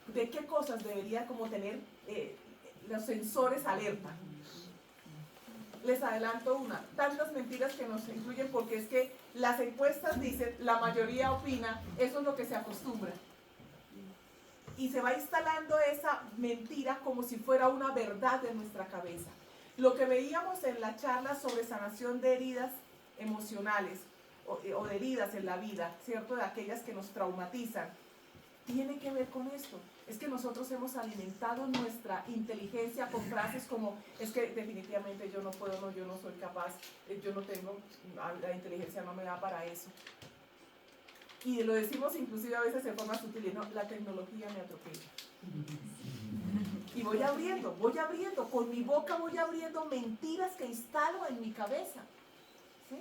de qué cosas debería como tener los sensores alerta. Les adelanto una, tantas mentiras que nos incluyen porque es que las encuestas dicen, la mayoría opina, eso es lo que se acostumbra. Y se va instalando esa mentira como si fuera una verdad en nuestra cabeza. Lo que veíamos en la charla sobre sanación de heridas emocionales o de heridas en la vida, ¿cierto? De aquellas que nos traumatizan, tiene que ver con esto. Es que nosotros hemos alimentado nuestra inteligencia con frases como, es que definitivamente yo no puedo, no, yo no soy capaz, yo no tengo, la inteligencia no me da para eso. Y lo decimos inclusive a veces en forma sutil, no, la tecnología me atropella. Y voy abriendo, con mi boca voy abriendo mentiras que instalo en mi cabeza. ¿Sí?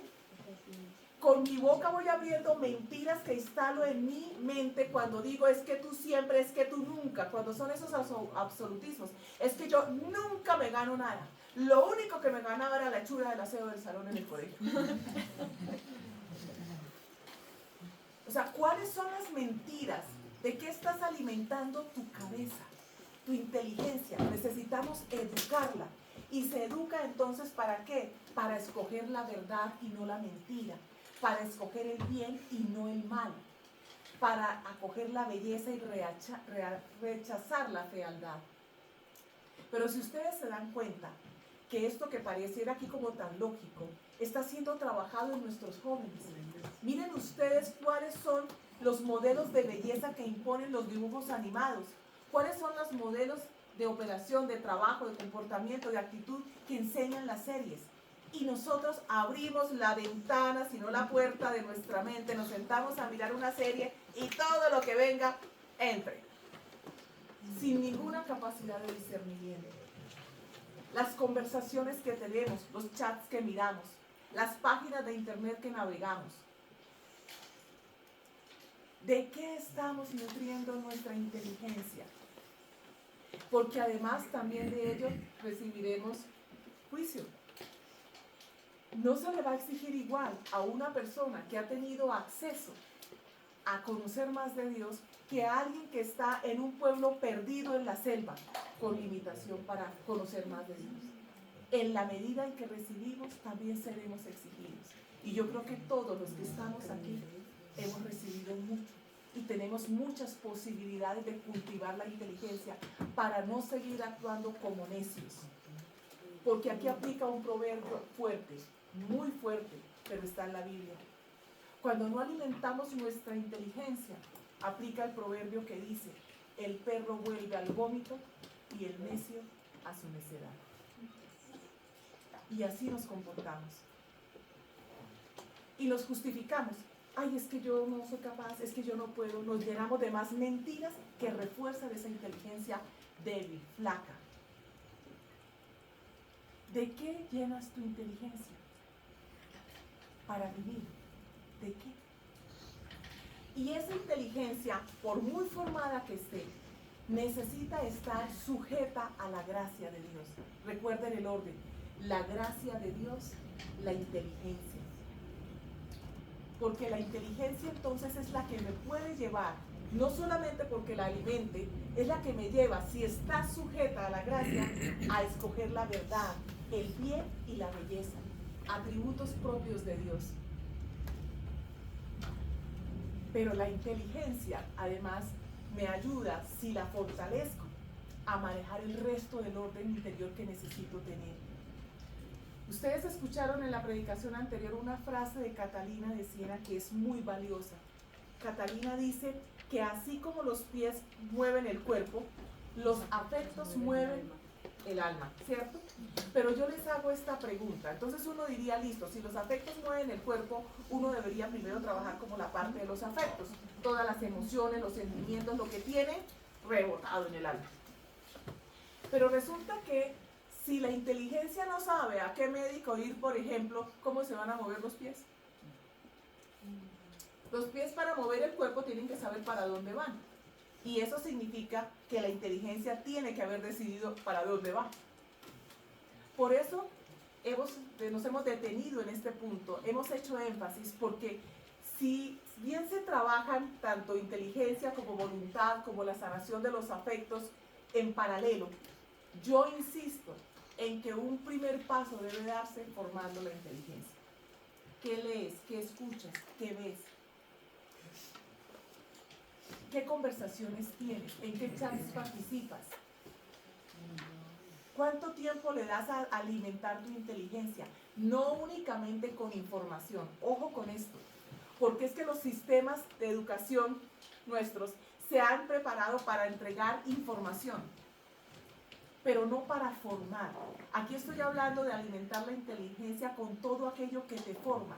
Con mi boca voy abriendo mentiras que instalo en mi mente cuando digo es que tú siempre, es que tú nunca, cuando son esos absolutismos, es que yo nunca me gano nada. Lo único que me ganaba era la hechura del aseo del salón en el colegio. O sea, ¿cuáles son las mentiras? ¿De qué estás alimentando tu cabeza, tu inteligencia? Necesitamos educarla. ¿Y se educa entonces para qué? Para escoger la verdad y no la mentira. Para escoger el bien y no el mal, para acoger la belleza y rechazar la fealdad. Pero si ustedes se dan cuenta que esto que pareciera aquí como tan lógico, está siendo trabajado en nuestros jóvenes. Miren ustedes cuáles son los modelos de belleza que imponen los dibujos animados, cuáles son los modelos de operación, de trabajo, de comportamiento, de actitud que enseñan las series. Y nosotros abrimos la ventana, si no la puerta de nuestra mente, nos sentamos a mirar una serie y todo lo que venga, entre. sin ninguna capacidad de discernimiento. Las conversaciones que tenemos, los chats que miramos, las páginas de internet que navegamos. ¿De qué estamos nutriendo nuestra inteligencia? Porque además también de ello recibiremos juicio. No se le va a exigir igual a una persona que ha tenido acceso a conocer más de Dios que a alguien que está en un pueblo perdido en la selva con limitación para conocer más de Dios. En la medida en que recibimos, también seremos exigidos. Y yo creo que todos los que estamos aquí hemos recibido mucho y tenemos muchas posibilidades de cultivar la inteligencia para no seguir actuando como necios. Porque aquí aplica un proverbio fuerte, muy fuerte, pero está en la Biblia. Cuando no alimentamos nuestra inteligencia, aplica el proverbio que dice: el perro vuelve al vómito y el necio a su necedad. Y así nos comportamos. Y nos justificamos. Ay, es que yo no soy capaz, es que yo no puedo. Nos llenamos de más mentiras que refuerzan esa inteligencia débil, flaca. ¿De qué llenas tu inteligencia? Para vivir. ¿De qué? Y esa inteligencia, por muy formada que esté, necesita estar sujeta a la gracia de Dios. Recuerden el orden: la gracia de Dios, la inteligencia. Porque la inteligencia entonces es la que me puede llevar, no solamente porque la alimente, es la que me lleva, si está sujeta a la gracia, a escoger la verdad, el bien y la belleza, atributos propios de Dios. Pero la inteligencia, además, me ayuda, si la fortalezco, a manejar el resto del orden interior que necesito tener. Ustedes escucharon en la predicación anterior una frase de Catalina de Siena que es muy valiosa. Catalina dice que así como los pies mueven el cuerpo, los afectos mueven el alma, ¿cierto? Pero yo les hago esta pregunta. Entonces uno diría, listo, si los afectos mueven el cuerpo, uno debería primero trabajar como la parte de los afectos, todas las emociones, los sentimientos, lo que tiene rebotado en el alma. Pero resulta que si la inteligencia no sabe a qué médico ir, por ejemplo, ¿cómo se van a mover los pies? Los pies, para mover el cuerpo, tienen que saber para dónde van. Y eso significa que la inteligencia tiene que haber decidido para dónde va. Por eso nos hemos detenido en este punto, hemos hecho énfasis, porque si bien se trabajan tanto inteligencia como voluntad, como la sanación de los afectos en paralelo, yo insisto en que un primer paso debe darse formando la inteligencia. ¿Qué lees? ¿Qué escuchas? ¿Qué ves? ¿Qué conversaciones tienes? ¿En qué chats participas? ¿Cuánto tiempo le das a alimentar tu inteligencia? No únicamente con información. Ojo con esto, porque es que los sistemas de educación nuestros se han preparado para entregar información, pero no para formar. Aquí estoy hablando de alimentar la inteligencia con todo aquello que te forma,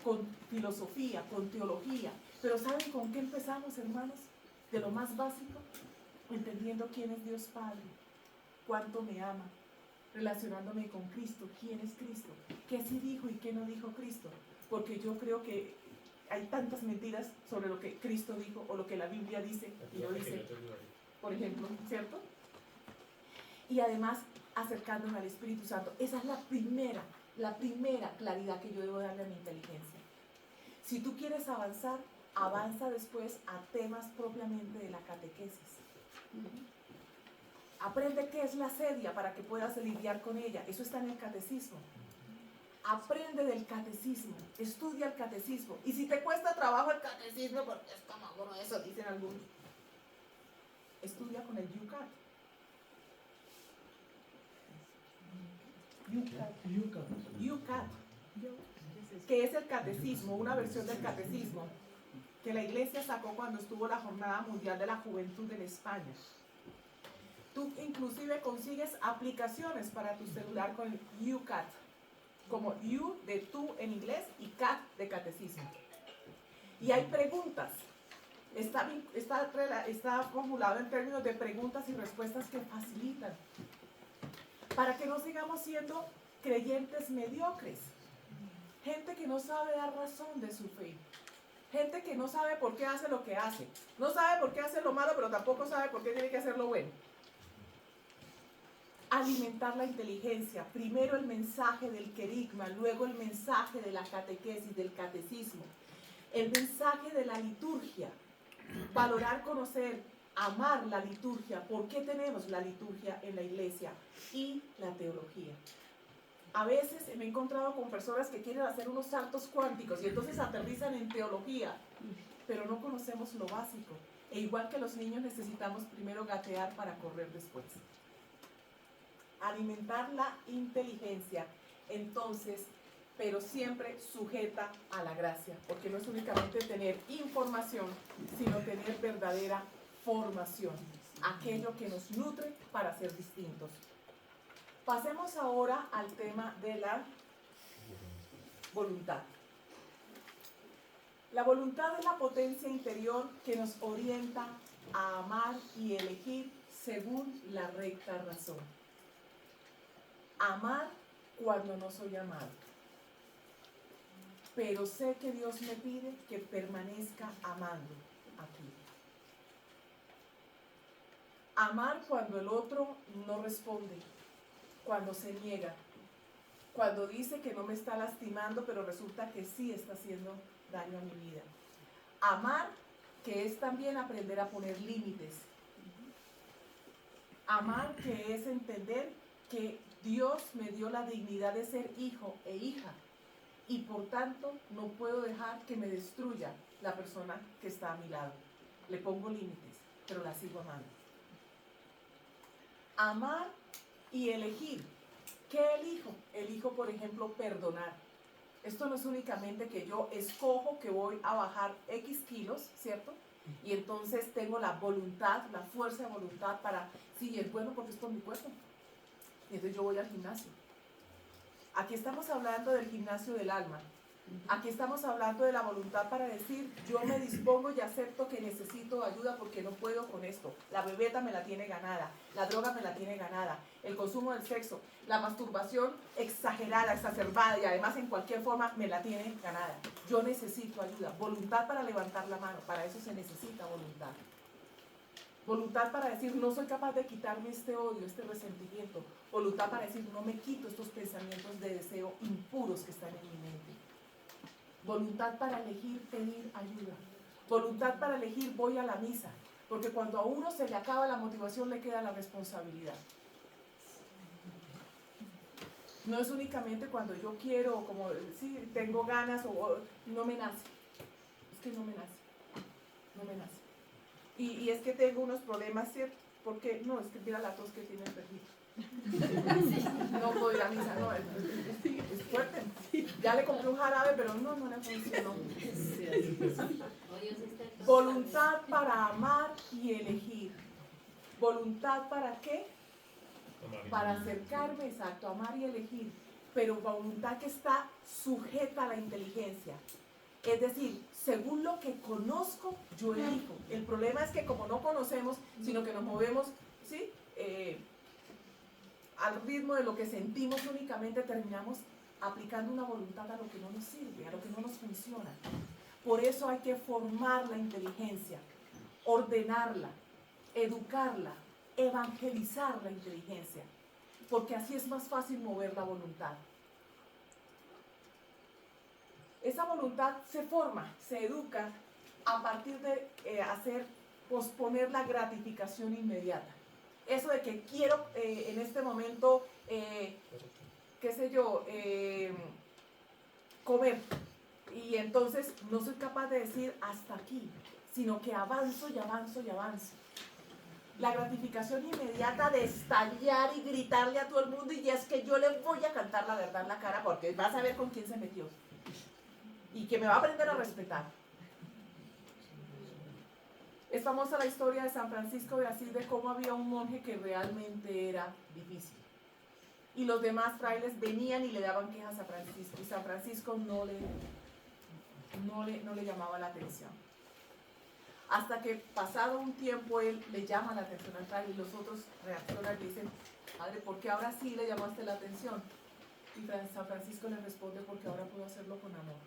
con filosofía, con teología. Pero ¿saben con qué empezamos, hermanos? De lo más básico, entendiendo quién es Dios Padre, cuánto me ama, relacionándome con Cristo, quién es Cristo, qué sí dijo y qué no dijo Cristo. Porque yo creo que hay tantas mentiras sobre lo que Cristo dijo o lo que la Biblia dice y no dice, por ejemplo, ¿cierto? Y además acercándome al Espíritu Santo. Esa es la primera claridad que yo debo darle a mi inteligencia. Si tú quieres avanzar, avanza después a temas propiamente de la catequesis. Aprende qué es la sedia para que puedas lidiar con ella. Eso está en el catecismo. Aprende del catecismo, estudia el catecismo. Y si te cuesta trabajo el catecismo, porque es como grueso, dicen algunos, estudia con el UCAT. UCAT, que es el catecismo, una versión del catecismo que la iglesia sacó cuando estuvo la Jornada Mundial de la Juventud en España. Tú inclusive consigues aplicaciones para tu celular con el UCAT, como U de tú en inglés y CAT de catecismo. Y hay preguntas está formulado en términos de preguntas y respuestas que facilitan, para que no sigamos siendo creyentes mediocres, gente que no sabe dar razón de su fe, gente que no sabe por qué hace lo que hace, no sabe por qué hace lo malo, pero tampoco sabe por qué tiene que hacer lo bueno. Alimentar la inteligencia, primero el mensaje del querigma, luego el mensaje de la catequesis, del catecismo, el mensaje de la liturgia, valorar, conocer, amar la liturgia, por qué tenemos la liturgia en la iglesia, y la teología. A veces me he encontrado con personas que quieren hacer unos saltos cuánticos y entonces aterrizan en teología, pero no conocemos lo básico. E igual que los niños necesitamos primero gatear para correr después. Alimentar la inteligencia, entonces, pero siempre sujeta a la gracia, porque no es únicamente tener información, sino tener verdadera formación, aquello que nos nutre para ser distintos. Pasemos ahora al tema de la voluntad. La voluntad es la potencia interior que nos orienta a amar y elegir según la recta razón. Amar cuando no soy amado. Pero sé que Dios me pide que permanezca amando aquí. Amar cuando el otro no responde, cuando se niega, cuando dice que no me está lastimando, pero resulta que sí está haciendo daño a mi vida. Amar, que es también aprender a poner límites. Amar, que es entender que Dios me dio la dignidad de ser hijo e hija, y por tanto no puedo dejar que me destruya la persona que está a mi lado. Le pongo límites, pero la sigo amando. Amar y elegir. ¿Qué elijo? Elijo, por ejemplo, perdonar. Esto no es únicamente que yo escojo que voy a bajar X kilos, ¿cierto? Y entonces tengo la voluntad, la fuerza de voluntad para, sí, es bueno porque es por mi cuerpo. Y entonces yo voy al gimnasio. Aquí estamos hablando del gimnasio del alma. Aquí estamos hablando de la voluntad para decir, yo me dispongo y acepto que necesito ayuda porque no puedo con esto. La bebeta me la tiene ganada, la droga me la tiene ganada, el consumo del sexo, la masturbación exagerada, exacerbada y además en cualquier forma me la tiene ganada. Yo necesito ayuda, voluntad para levantar la mano, para eso se necesita voluntad. Voluntad para decir, no soy capaz de quitarme este odio, este resentimiento. Voluntad para decir, no me quito estos pensamientos de deseo impuros que están en mi mente. Voluntad para elegir pedir ayuda. Voluntad para elegir voy a la misa. Porque cuando a uno se le acaba la motivación, le queda la responsabilidad. No es únicamente cuando yo quiero, o como sí, tengo ganas, o no me nace. Es que no me nace. No me nace. Y es que tengo unos problemas, ¿cierto? Porque no, es que mira la tos que tiene el perrito. No puedo ir a misa, no, es fuerte. Ya le compré un jarabe, pero no le funcionó. Voluntad para amar y elegir. ¿Voluntad para qué? Para acercarme, exacto, amar y elegir. Pero voluntad que está sujeta a la inteligencia. Es decir, según lo que conozco, yo elijo. El problema es que como no conocemos, sino que nos movemos, ¿sí? Al ritmo de lo que sentimos únicamente, terminamos aplicando una voluntad a lo que no nos sirve, a lo que no nos funciona. Por eso hay que formar la inteligencia, ordenarla, educarla, evangelizar la inteligencia, porque así es más fácil mover la voluntad. Esa voluntad se forma, se educa a partir de posponer la gratificación inmediata. Eso de que quiero en este momento, comer. Y entonces no soy capaz de decir hasta aquí, sino que avanzo y avanzo y avanzo. La gratificación inmediata de estallar y gritarle a todo el mundo, y es que yo le voy a cantar la verdad en la cara porque vas a ver con quién se metió. Y que me va a aprender a respetar. Es famosa la historia de San Francisco de Asís, de cómo había un monje que realmente era difícil. Y los demás frailes venían y le daban quejas a Francisco, y San Francisco no le llamaba la atención. Hasta que pasado un tiempo él le llama la atención al padre y los otros reaccionan y dicen, padre, ¿por qué ahora sí le llamaste la atención? Y San Francisco le responde, porque ahora puedo hacerlo con amor.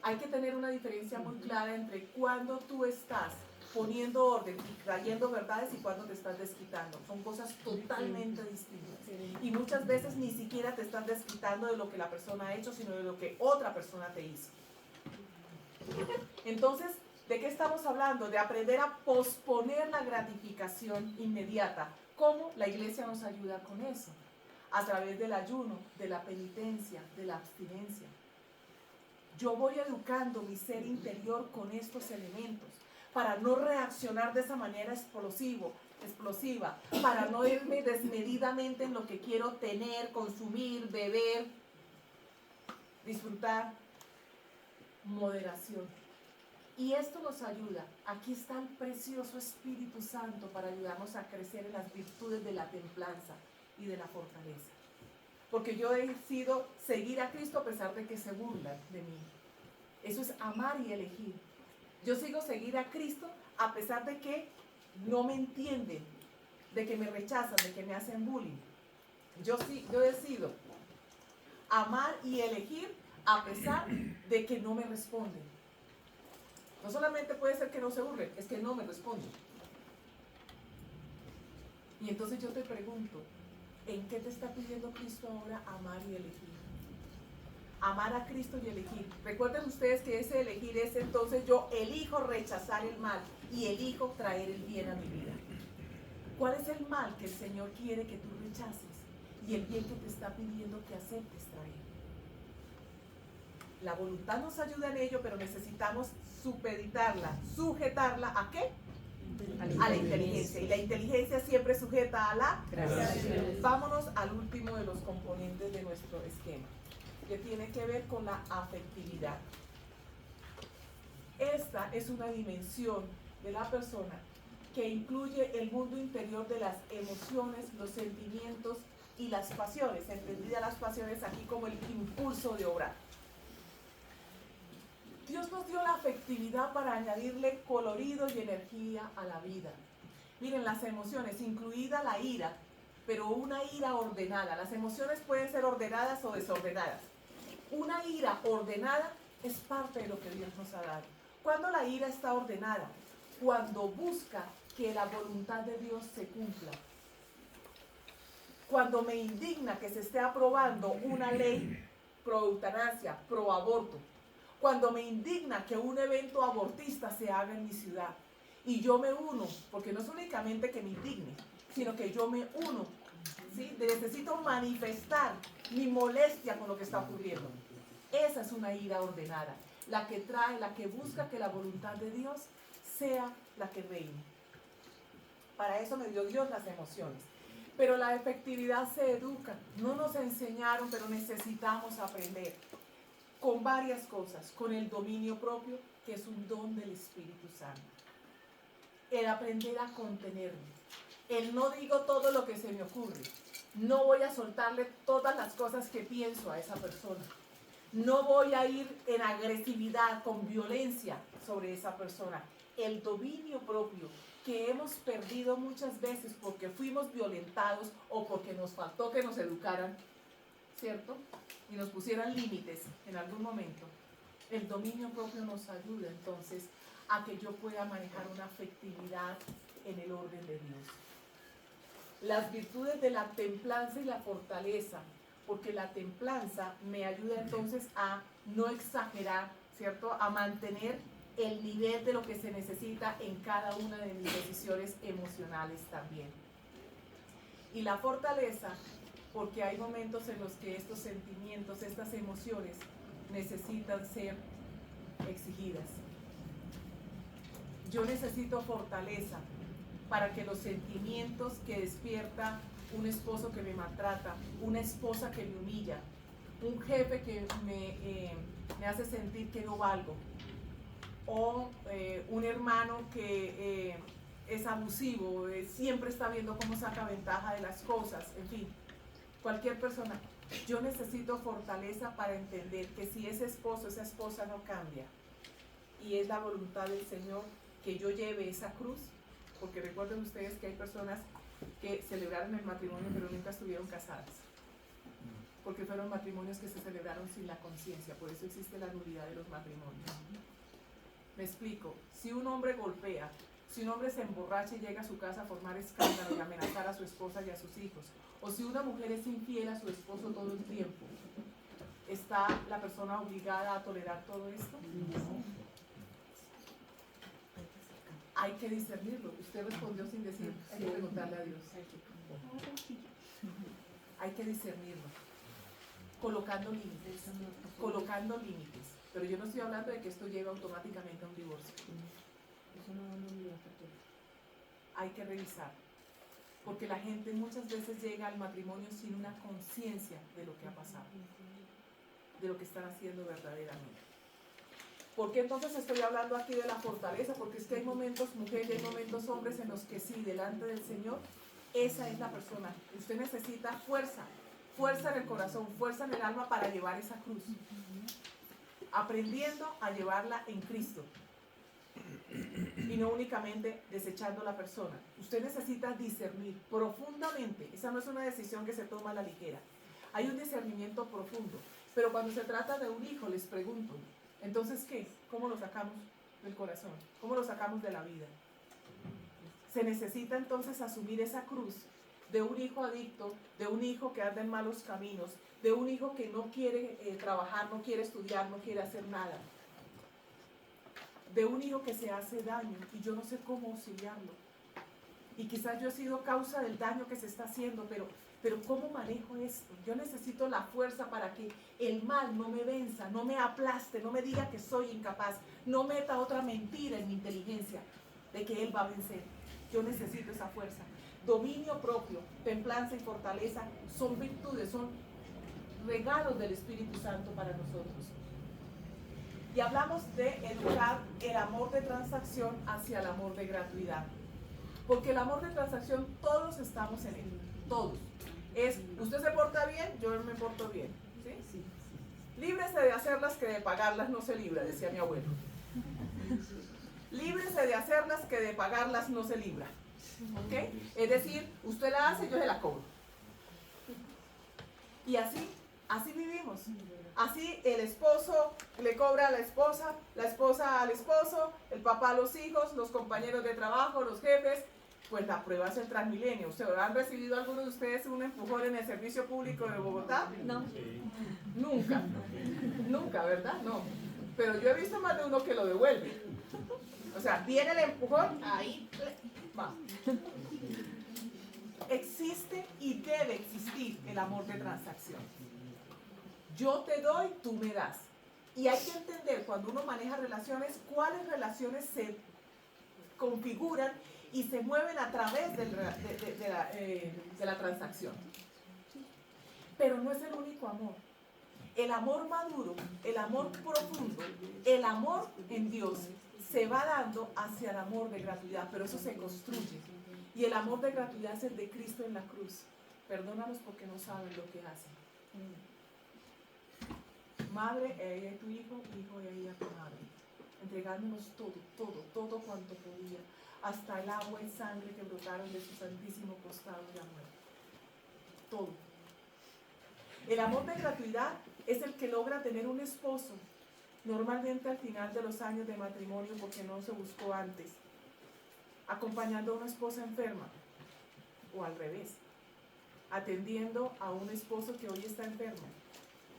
Hay que tener una diferencia muy clara entre cuando tú estás poniendo orden y trayendo verdades y cuando te estás desquitando. Son cosas totalmente distintas. Y muchas veces ni siquiera te estás desquitando de lo que la persona ha hecho, sino de lo que otra persona te hizo. Entonces, ¿de qué estamos hablando? De aprender a posponer la gratificación inmediata. ¿Cómo la iglesia nos ayuda con eso? A través del ayuno, de la penitencia, de la abstinencia. Yo voy educando mi ser interior con estos elementos para no reaccionar de esa manera explosiva, para no irme desmedidamente en lo que quiero tener, consumir, beber, disfrutar. Moderación. Y esto nos ayuda. Aquí está el precioso Espíritu Santo para ayudarnos a crecer en las virtudes de la templanza y de la fortaleza. Porque yo he decidido seguir a Cristo a pesar de que se burlan de mí. Eso es amar y elegir. Yo sigo seguir a Cristo a pesar de que no me entienden, de que me rechazan, de que me hacen bullying. Yo decido amar y elegir a pesar de que no me responden. No solamente puede ser que no se burlen, es que no me responden. Y entonces yo te pregunto, ¿en qué te está pidiendo Cristo ahora amar y elegir? Amar a Cristo y elegir. Recuerden ustedes que ese elegir es entonces yo elijo rechazar el mal y elijo traer el bien a mi vida. ¿Cuál es el mal que el Señor quiere que tú rechaces y el bien que te está pidiendo que aceptes traer? La voluntad nos ayuda en ello, pero necesitamos supeditarla, sujetarla ¿a qué? A la inteligencia. Y la inteligencia siempre sujeta a la gracia. Vámonos al último de los componentes de nuestro esquema, que tiene que ver con la afectividad. Esta es una dimensión de la persona que incluye el mundo interior de las emociones, los sentimientos y las pasiones, entendidas las pasiones aquí como el impulso de obrar. Dios nos dio la afectividad para añadirle colorido y energía a la vida. Miren, las emociones, incluida la ira, pero una ira ordenada. Las emociones pueden ser ordenadas o desordenadas. Una ira ordenada es parte de lo que Dios nos ha dado. ¿Cuándo la ira está ordenada? Cuando busca que la voluntad de Dios se cumpla. Cuando me indigna que se esté aprobando una ley pro eutanasia, pro aborto. Cuando me indigna que un evento abortista se haga en mi ciudad. Y yo me uno, porque no es únicamente que me indigne, sino que yo me uno. ¿Sí? Necesito manifestar mi molestia con lo que está ocurriendo. Esa es una ira ordenada, la que trae, la que busca que la voluntad de Dios sea la que reine. Para eso me dio Dios las emociones. Pero la efectividad se educa. No nos enseñaron, pero necesitamos aprender. Con varias cosas, con el dominio propio, que es un don del Espíritu Santo. El aprender a contenerme. El no digo todo lo que se me ocurre. No voy a soltarle todas las cosas que pienso a esa persona. No voy a ir en agresividad, con violencia sobre esa persona. El dominio propio que hemos perdido muchas veces porque fuimos violentados o porque nos faltó que nos educaran, ¿cierto? Y nos pusieran límites en algún momento. El dominio propio nos ayuda entonces a que yo pueda manejar una afectividad en el orden de Dios. Las virtudes de la templanza y la fortaleza, porque la templanza me ayuda entonces a no exagerar, ¿cierto? A mantener el nivel de lo que se necesita en cada una de mis decisiones emocionales también. Y la fortaleza, porque hay momentos en los que estos sentimientos, estas emociones necesitan ser exigidas. Yo necesito fortaleza para que los sentimientos que despierta un esposo que me maltrata, una esposa que me humilla, un jefe que me hace sentir que no valgo, o un hermano que es abusivo, siempre está viendo cómo saca ventaja de las cosas, en fin, cualquier persona. Yo necesito fortaleza para entender que si ese esposo, esa esposa no cambia, y es la voluntad del Señor que yo lleve esa cruz, porque recuerden ustedes que hay personas que celebraron el matrimonio pero nunca estuvieron casadas, porque fueron matrimonios que se celebraron sin la conciencia, por eso existe la nulidad de los matrimonios. Me explico, si un hombre golpea, si un hombre se emborracha y llega a su casa a formar escándalo y amenazar a su esposa y a sus hijos, o si una mujer es infiel a su esposo todo el tiempo, ¿está la persona obligada a tolerar todo esto? No. Hay que discernirlo. Usted respondió sin decir, hay que preguntarle a Dios. Hay que discernirlo. Colocando límites. Colocando límites. Pero yo no estoy hablando de que esto lleve automáticamente a un divorcio. Hay que revisar. Porque la gente muchas veces llega al matrimonio sin una conciencia de lo que ha pasado, de lo que están haciendo verdaderamente. ¿Por qué entonces estoy hablando aquí de la fortaleza? Porque es que hay momentos mujeres, hay momentos hombres en los que sí, delante del Señor, esa es la persona. Usted necesita fuerza, fuerza en el corazón, fuerza en el alma para llevar esa cruz. Aprendiendo a llevarla en Cristo. Y no únicamente desechando a la persona. Usted necesita discernir profundamente. Esa no es una decisión que se toma a la ligera. Hay un discernimiento profundo. Pero cuando se trata de un hijo, les pregunto, entonces, ¿qué? ¿Cómo lo sacamos del corazón? ¿Cómo lo sacamos de la vida? Se necesita entonces asumir esa cruz de un hijo adicto, de un hijo que anda en malos caminos, de un hijo que no quiere trabajar, no quiere estudiar, no quiere hacer nada. De un hijo que se hace daño y yo no sé cómo auxiliarlo. Y quizás yo he sido causa del daño que se está haciendo, pero ¿cómo manejo esto? Yo necesito la fuerza para que el mal no me venza, no me aplaste, no me diga que soy incapaz, no meta otra mentira en mi inteligencia de que él va a vencer. Yo necesito esa fuerza. Dominio propio, templanza y fortaleza son virtudes, son regalos del Espíritu Santo para nosotros. Y hablamos de educar el amor de transacción hacia el amor de gratuidad. Porque el amor de transacción todos estamos en él, todos. Es, usted se porta bien, yo me porto bien. ¿Sí? Sí. Líbrese de hacerlas que de pagarlas no se libra, decía mi abuelo. Líbrese de hacerlas que de pagarlas no se libra. ¿Ok? Es decir, usted la hace, yo se la cobro. Y así vivimos. Así el esposo le cobra a la esposa al esposo, el papá a los hijos, los compañeros de trabajo, los jefes. Pues la prueba es el Transmilenio. ¿Han recibido algunos de ustedes un empujón en el servicio público de Bogotá? No. Nunca. Nunca, ¿verdad? No. Pero yo he visto más de uno que lo devuelve. O sea, viene el empujón, ahí va. Existe y debe existir el amor de transacción. Yo te doy, tú me das. Y hay que entender cuando uno maneja relaciones, cuáles relaciones se configuran y se mueven a través de la transacción. Pero no es el único amor. El amor maduro, el amor profundo, el amor en Dios se va dando hacia el amor de gratuidad, pero eso se construye. Y el amor de gratuidad es el de Cristo en la cruz. Perdónalos porque no saben lo que hacen. Madre, ella es tu hijo, hijo, ella es tu madre. Entregándonos todo cuanto podía, hasta el agua y sangre que brotaron de su santísimo costado de amor. Todo. El amor de gratuidad es el que logra tener un esposo, normalmente al final de los años de matrimonio, porque no se buscó antes, acompañando a una esposa enferma, o al revés, atendiendo a un esposo que hoy está enfermo,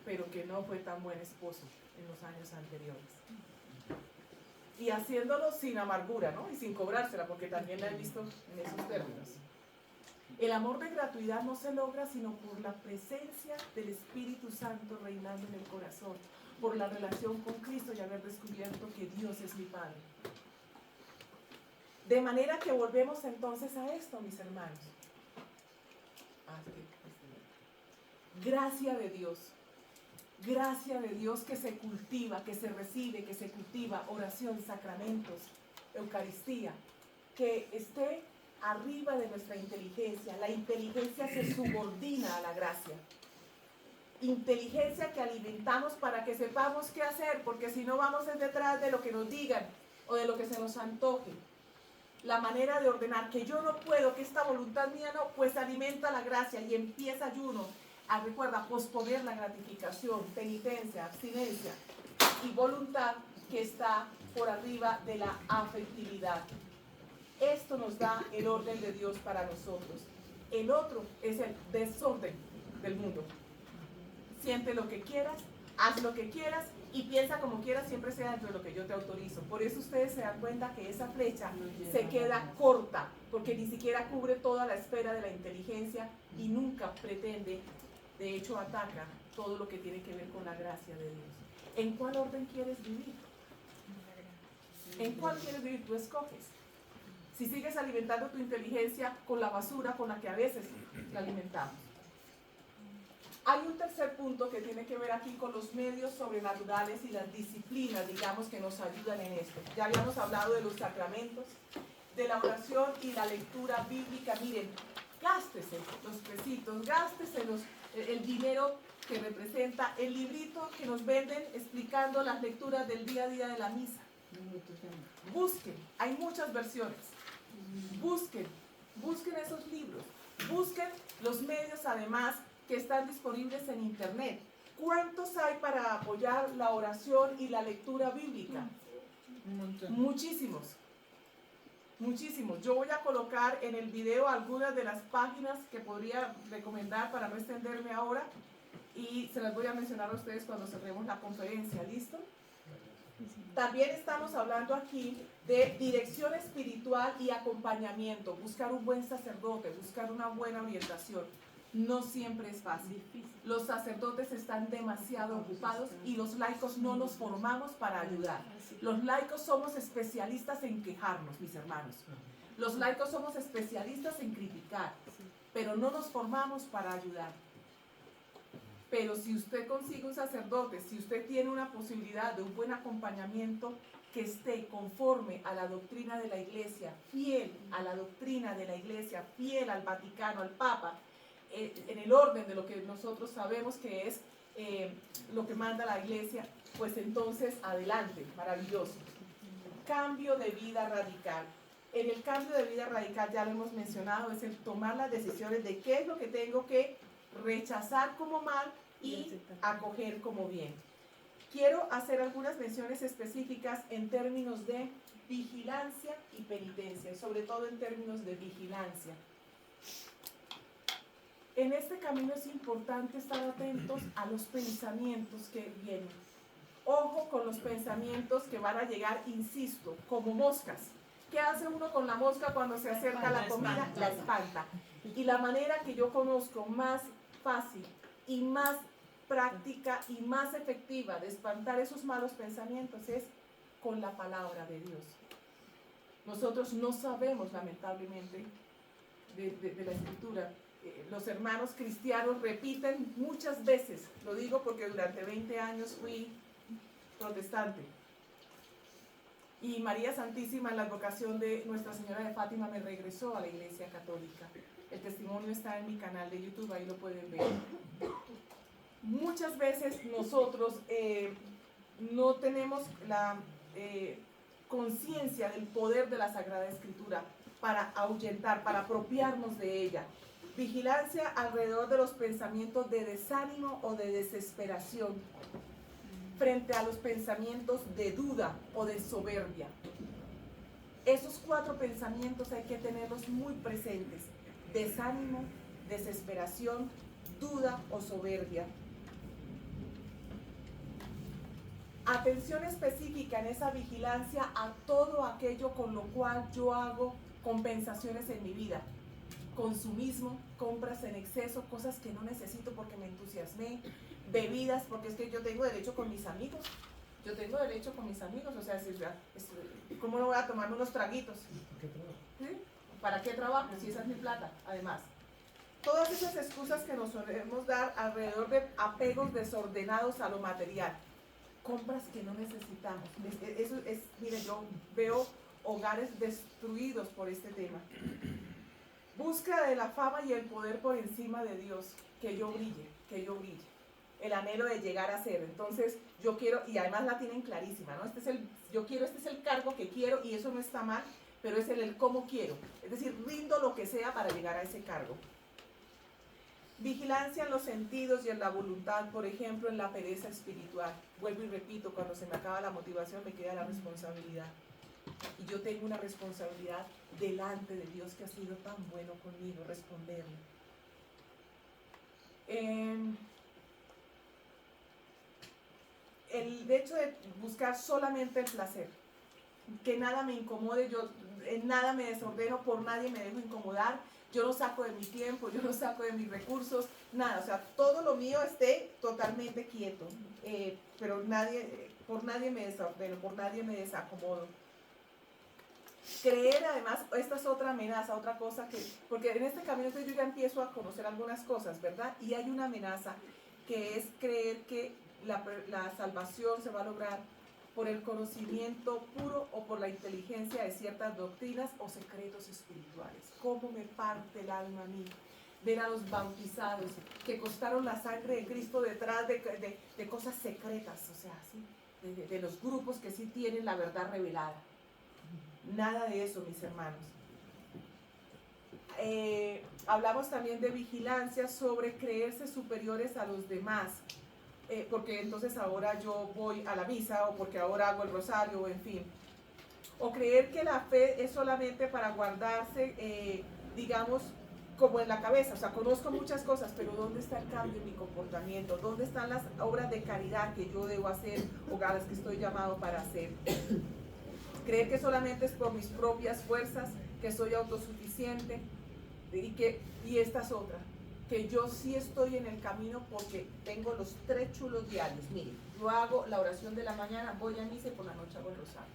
pero que no fue tan buen esposo en los años anteriores. Y haciéndolo sin amargura, ¿no? Y sin cobrársela, porque también la he visto en esos términos. El amor de gratuidad no se logra sino por la presencia del Espíritu Santo reinando en el corazón, por la relación con Cristo y haber descubierto que Dios es mi Padre. De manera que volvemos entonces a esto, mis hermanos. Gracia de Dios. Gracia de Dios que se cultiva, que se recibe, que se cultiva, oración, sacramentos, Eucaristía, que esté arriba de nuestra inteligencia. La inteligencia se subordina a la gracia. inteligencia que alimentamos para que sepamos qué hacer, porque si no vamos detrás de lo que nos digan o de lo que se nos antoje. La manera de ordenar, que yo no puedo, que esta voluntad mía no, pues alimenta la gracia y empieza ayuno. Recuerda, posponer la gratificación, penitencia, abstinencia y voluntad que está por arriba de la afectividad. Esto nos da el orden de Dios para nosotros. El otro es el desorden del mundo. Siente lo que quieras, haz lo que quieras y piensa como quieras, siempre sea dentro de lo que yo te autorizo. Por eso ustedes se dan cuenta que esa flecha se queda corta, porque ni siquiera cubre toda la esfera de la inteligencia y nunca pretende, de hecho ataca todo lo que tiene que ver con la gracia de Dios. ¿En cuál orden quieres vivir? ¿En cuál quieres vivir? Tú escoges. Si sigues alimentando tu inteligencia con la basura con la que a veces la alimentamos. Hay un tercer punto que tiene que ver aquí con los medios sobrenaturales y las disciplinas, digamos, que nos ayudan en esto. Ya habíamos hablado de los sacramentos, de la oración y la lectura bíblica. Miren, gástese los pesitos, gástese el dinero que representa el librito que nos venden explicando las lecturas del día a día de la misa. Busquen, hay muchas versiones. Busquen esos libros. Busquen los medios además que están disponibles en internet. ¿Cuántos hay para apoyar la oración y la lectura bíblica? Muchísimos. Muchísimos. Yo voy a colocar en el video algunas de las páginas que podría recomendar para no extenderme ahora y se las voy a mencionar a ustedes cuando cerremos la conferencia. ¿Listo? También estamos hablando aquí de dirección espiritual y acompañamiento, buscar un buen sacerdote, buscar una buena orientación. No siempre es fácil. Los sacerdotes están demasiado ocupados y los laicos no nos formamos para ayudar. Los laicos somos especialistas en quejarnos, mis hermanos. Los laicos somos especialistas en criticar, pero no nos formamos para ayudar. Pero si usted consigue un sacerdote, si usted tiene una posibilidad de un buen acompañamiento que esté conforme a la doctrina de la Iglesia, fiel a la doctrina de la Iglesia, fiel al Vaticano, al Papa, en el orden de lo que nosotros sabemos que es lo que manda la Iglesia, pues entonces adelante, maravilloso. Cambio de vida radical. En el cambio de vida radical, ya lo hemos mencionado, es el tomar las decisiones de qué es lo que tengo que rechazar como mal y acoger como bien. Quiero hacer algunas menciones específicas en términos de vigilancia y penitencia, y sobre todo en términos de vigilancia. En este camino es importante estar atentos a los pensamientos que vienen. Ojo con los pensamientos que van a llegar, insisto, como moscas. ¿Qué hace uno con la mosca cuando se acerca a la comida? La espanta. Y la manera que yo conozco más fácil y más práctica y más efectiva de espantar esos malos pensamientos es con la palabra de Dios. Nosotros no sabemos, lamentablemente, de la Escritura. Los hermanos cristianos repiten muchas veces, lo digo porque durante 20 años fui protestante. Y María Santísima, en la advocación de Nuestra Señora de Fátima, me regresó a la Iglesia Católica. El testimonio está en mi canal de YouTube, ahí lo pueden ver. Muchas veces nosotros no tenemos la conciencia del poder de la Sagrada Escritura para ahuyentar, para apropiarnos de ella. Vigilancia alrededor de los pensamientos de desánimo o de desesperación frente a los pensamientos de duda o de soberbia. Esos 4 pensamientos hay que tenerlos muy presentes: desánimo, desesperación, duda o soberbia. Atención específica en esa vigilancia a todo aquello con lo cual yo hago compensaciones en mi vida. Consumismo, compras en exceso, cosas que no necesito porque me entusiasmé, bebidas porque es que yo tengo derecho con mis amigos. Yo tengo derecho con mis amigos, o sea, ¿cómo no voy a tomarme unos traguitos? ¿Sí? ¿Para qué trabajo? Si esa es mi plata, además. Todas esas excusas que nos solemos dar alrededor de apegos desordenados a lo material. Compras que no necesitamos. Eso es, miren, yo veo hogares destruidos por este tema. Búsqueda de la fama y el poder por encima de Dios. Que yo brille, que yo brille. el anhelo de llegar a ser. Entonces yo quiero, y además la tienen clarísima, ¿no? Este es el cargo que quiero, y eso no está mal, pero es el cómo quiero. Es decir, rindo lo que sea para llegar a ese cargo. Vigilancia en los sentidos y en la voluntad, por ejemplo, en la pereza espiritual. Vuelvo y repito, cuando se me acaba la motivación me queda la responsabilidad. Y yo tengo una responsabilidad delante de Dios que ha sido tan bueno conmigo, responderle. El hecho de buscar solamente el placer, que nada me incomode, yo en nada me desordeno, por nadie me dejo incomodar, yo no saco de mi tiempo, yo no saco de mis recursos, nada, o sea, todo lo mío esté totalmente quieto, pero por nadie me desordeno, por nadie me desacomodo. Creer, además, esta es otra amenaza, otra cosa que, porque en este camino yo ya empiezo a conocer algunas cosas, ¿verdad? Y hay una amenaza que es creer que la salvación se va a lograr por el conocimiento puro o por la inteligencia de ciertas doctrinas o secretos espirituales. ¿Cómo me parte el alma a mí ver a los bautizados que costaron la sangre de Cristo detrás de cosas secretas, o sea, ¿sí? de los grupos que sí tienen la verdad revelada? Nada de eso, mis hermanos. Hablamos también de vigilancia sobre creerse superiores a los demás, porque entonces ahora yo voy a la misa, o porque ahora hago el rosario, o en fin. O creer que la fe es solamente para guardarse, digamos, como en la cabeza. O sea, conozco muchas cosas, pero ¿dónde está el cambio en mi comportamiento? ¿Dónde están las obras de caridad que yo debo hacer o a las que estoy llamado para hacer? Creer que solamente es por mis propias fuerzas, que soy autosuficiente, y esta es otra, que yo sí estoy en el camino porque tengo los 3 chulos diarios. Mire, yo hago la oración de la mañana, voy a misa y por la noche hago el rosario.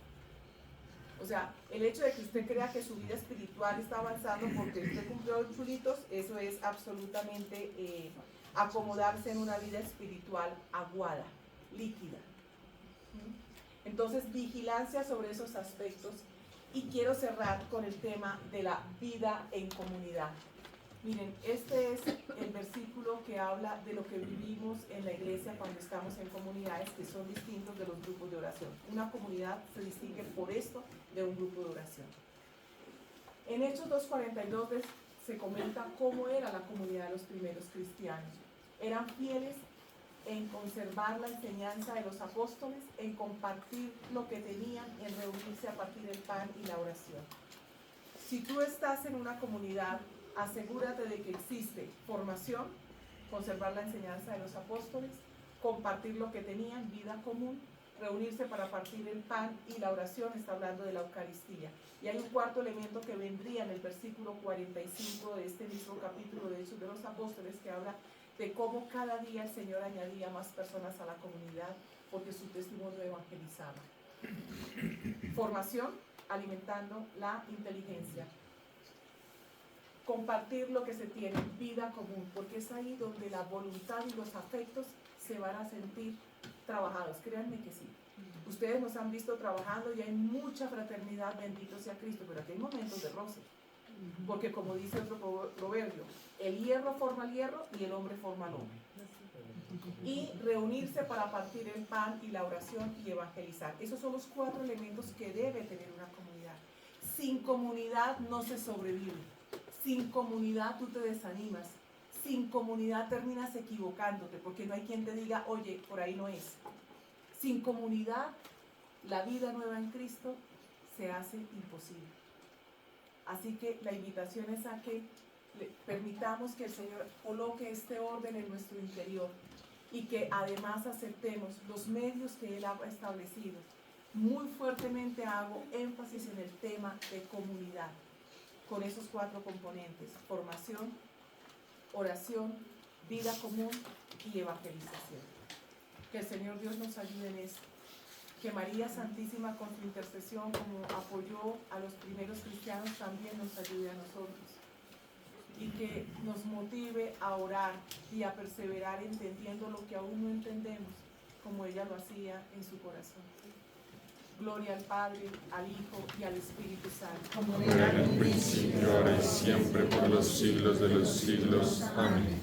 O sea, el hecho de que usted crea que su vida espiritual está avanzando porque usted cumplió los chulitos, eso es absolutamente acomodarse en una vida espiritual aguada, líquida. Entonces, vigilancia sobre esos aspectos. Y quiero cerrar con el tema de la vida en comunidad. Miren, este es el versículo que habla de lo que vivimos en la iglesia cuando estamos en comunidades que son distintos de los grupos de oración. Una comunidad se distingue por esto de un grupo de oración. En Hechos 2:42 se comenta cómo era la comunidad de los primeros cristianos. Eran fieles en conservar la enseñanza de los apóstoles, en compartir lo que tenían, en reunirse a partir del pan y la oración. Si tú estás en una comunidad, asegúrate de que existe formación, conservar la enseñanza de los apóstoles, compartir lo que tenían, vida común, reunirse para partir el pan y la oración, está hablando de la Eucaristía. Y hay un cuarto elemento que vendría en el versículo 45 de este mismo capítulo de Hechos de los Apóstoles, que habla de cómo cada día el Señor añadía más personas a la comunidad porque su testimonio evangelizaba. Formación, alimentando la inteligencia. Compartir lo que se tiene, vida común, porque es ahí donde la voluntad y los afectos se van a sentir trabajados. Créanme que sí. Ustedes nos han visto trabajando y hay mucha fraternidad, bendito sea Cristo, pero aquí hay momentos de roce. Porque como dice otro proverbio, el hierro forma el hierro y el hombre forma al hombre. Y reunirse para partir el pan y la oración y evangelizar. Esos son los 4 elementos que debe tener una comunidad. Sin comunidad no se sobrevive. Sin comunidad tú te desanimas. Sin comunidad terminas equivocándote porque no hay quien te diga, oye, por ahí no es. Sin comunidad, la vida nueva en Cristo se hace imposible. Así que la invitación es a que permitamos que el Señor coloque este orden en nuestro interior y que además aceptemos los medios que Él ha establecido. Muy fuertemente hago énfasis en el tema de comunidad, con esos 4 componentes: formación, oración, vida común y evangelización. Que el Señor Dios nos ayude en esto. Que María Santísima, con su intercesión, como apoyó a los primeros cristianos, también nos ayude a nosotros. Y que nos motive a orar y a perseverar entendiendo lo que aún no entendemos, como ella lo hacía en su corazón. Gloria al Padre, al Hijo y al Espíritu Santo. Como era en un principio, ahora y siempre, por los siglos de los siglos. Amén.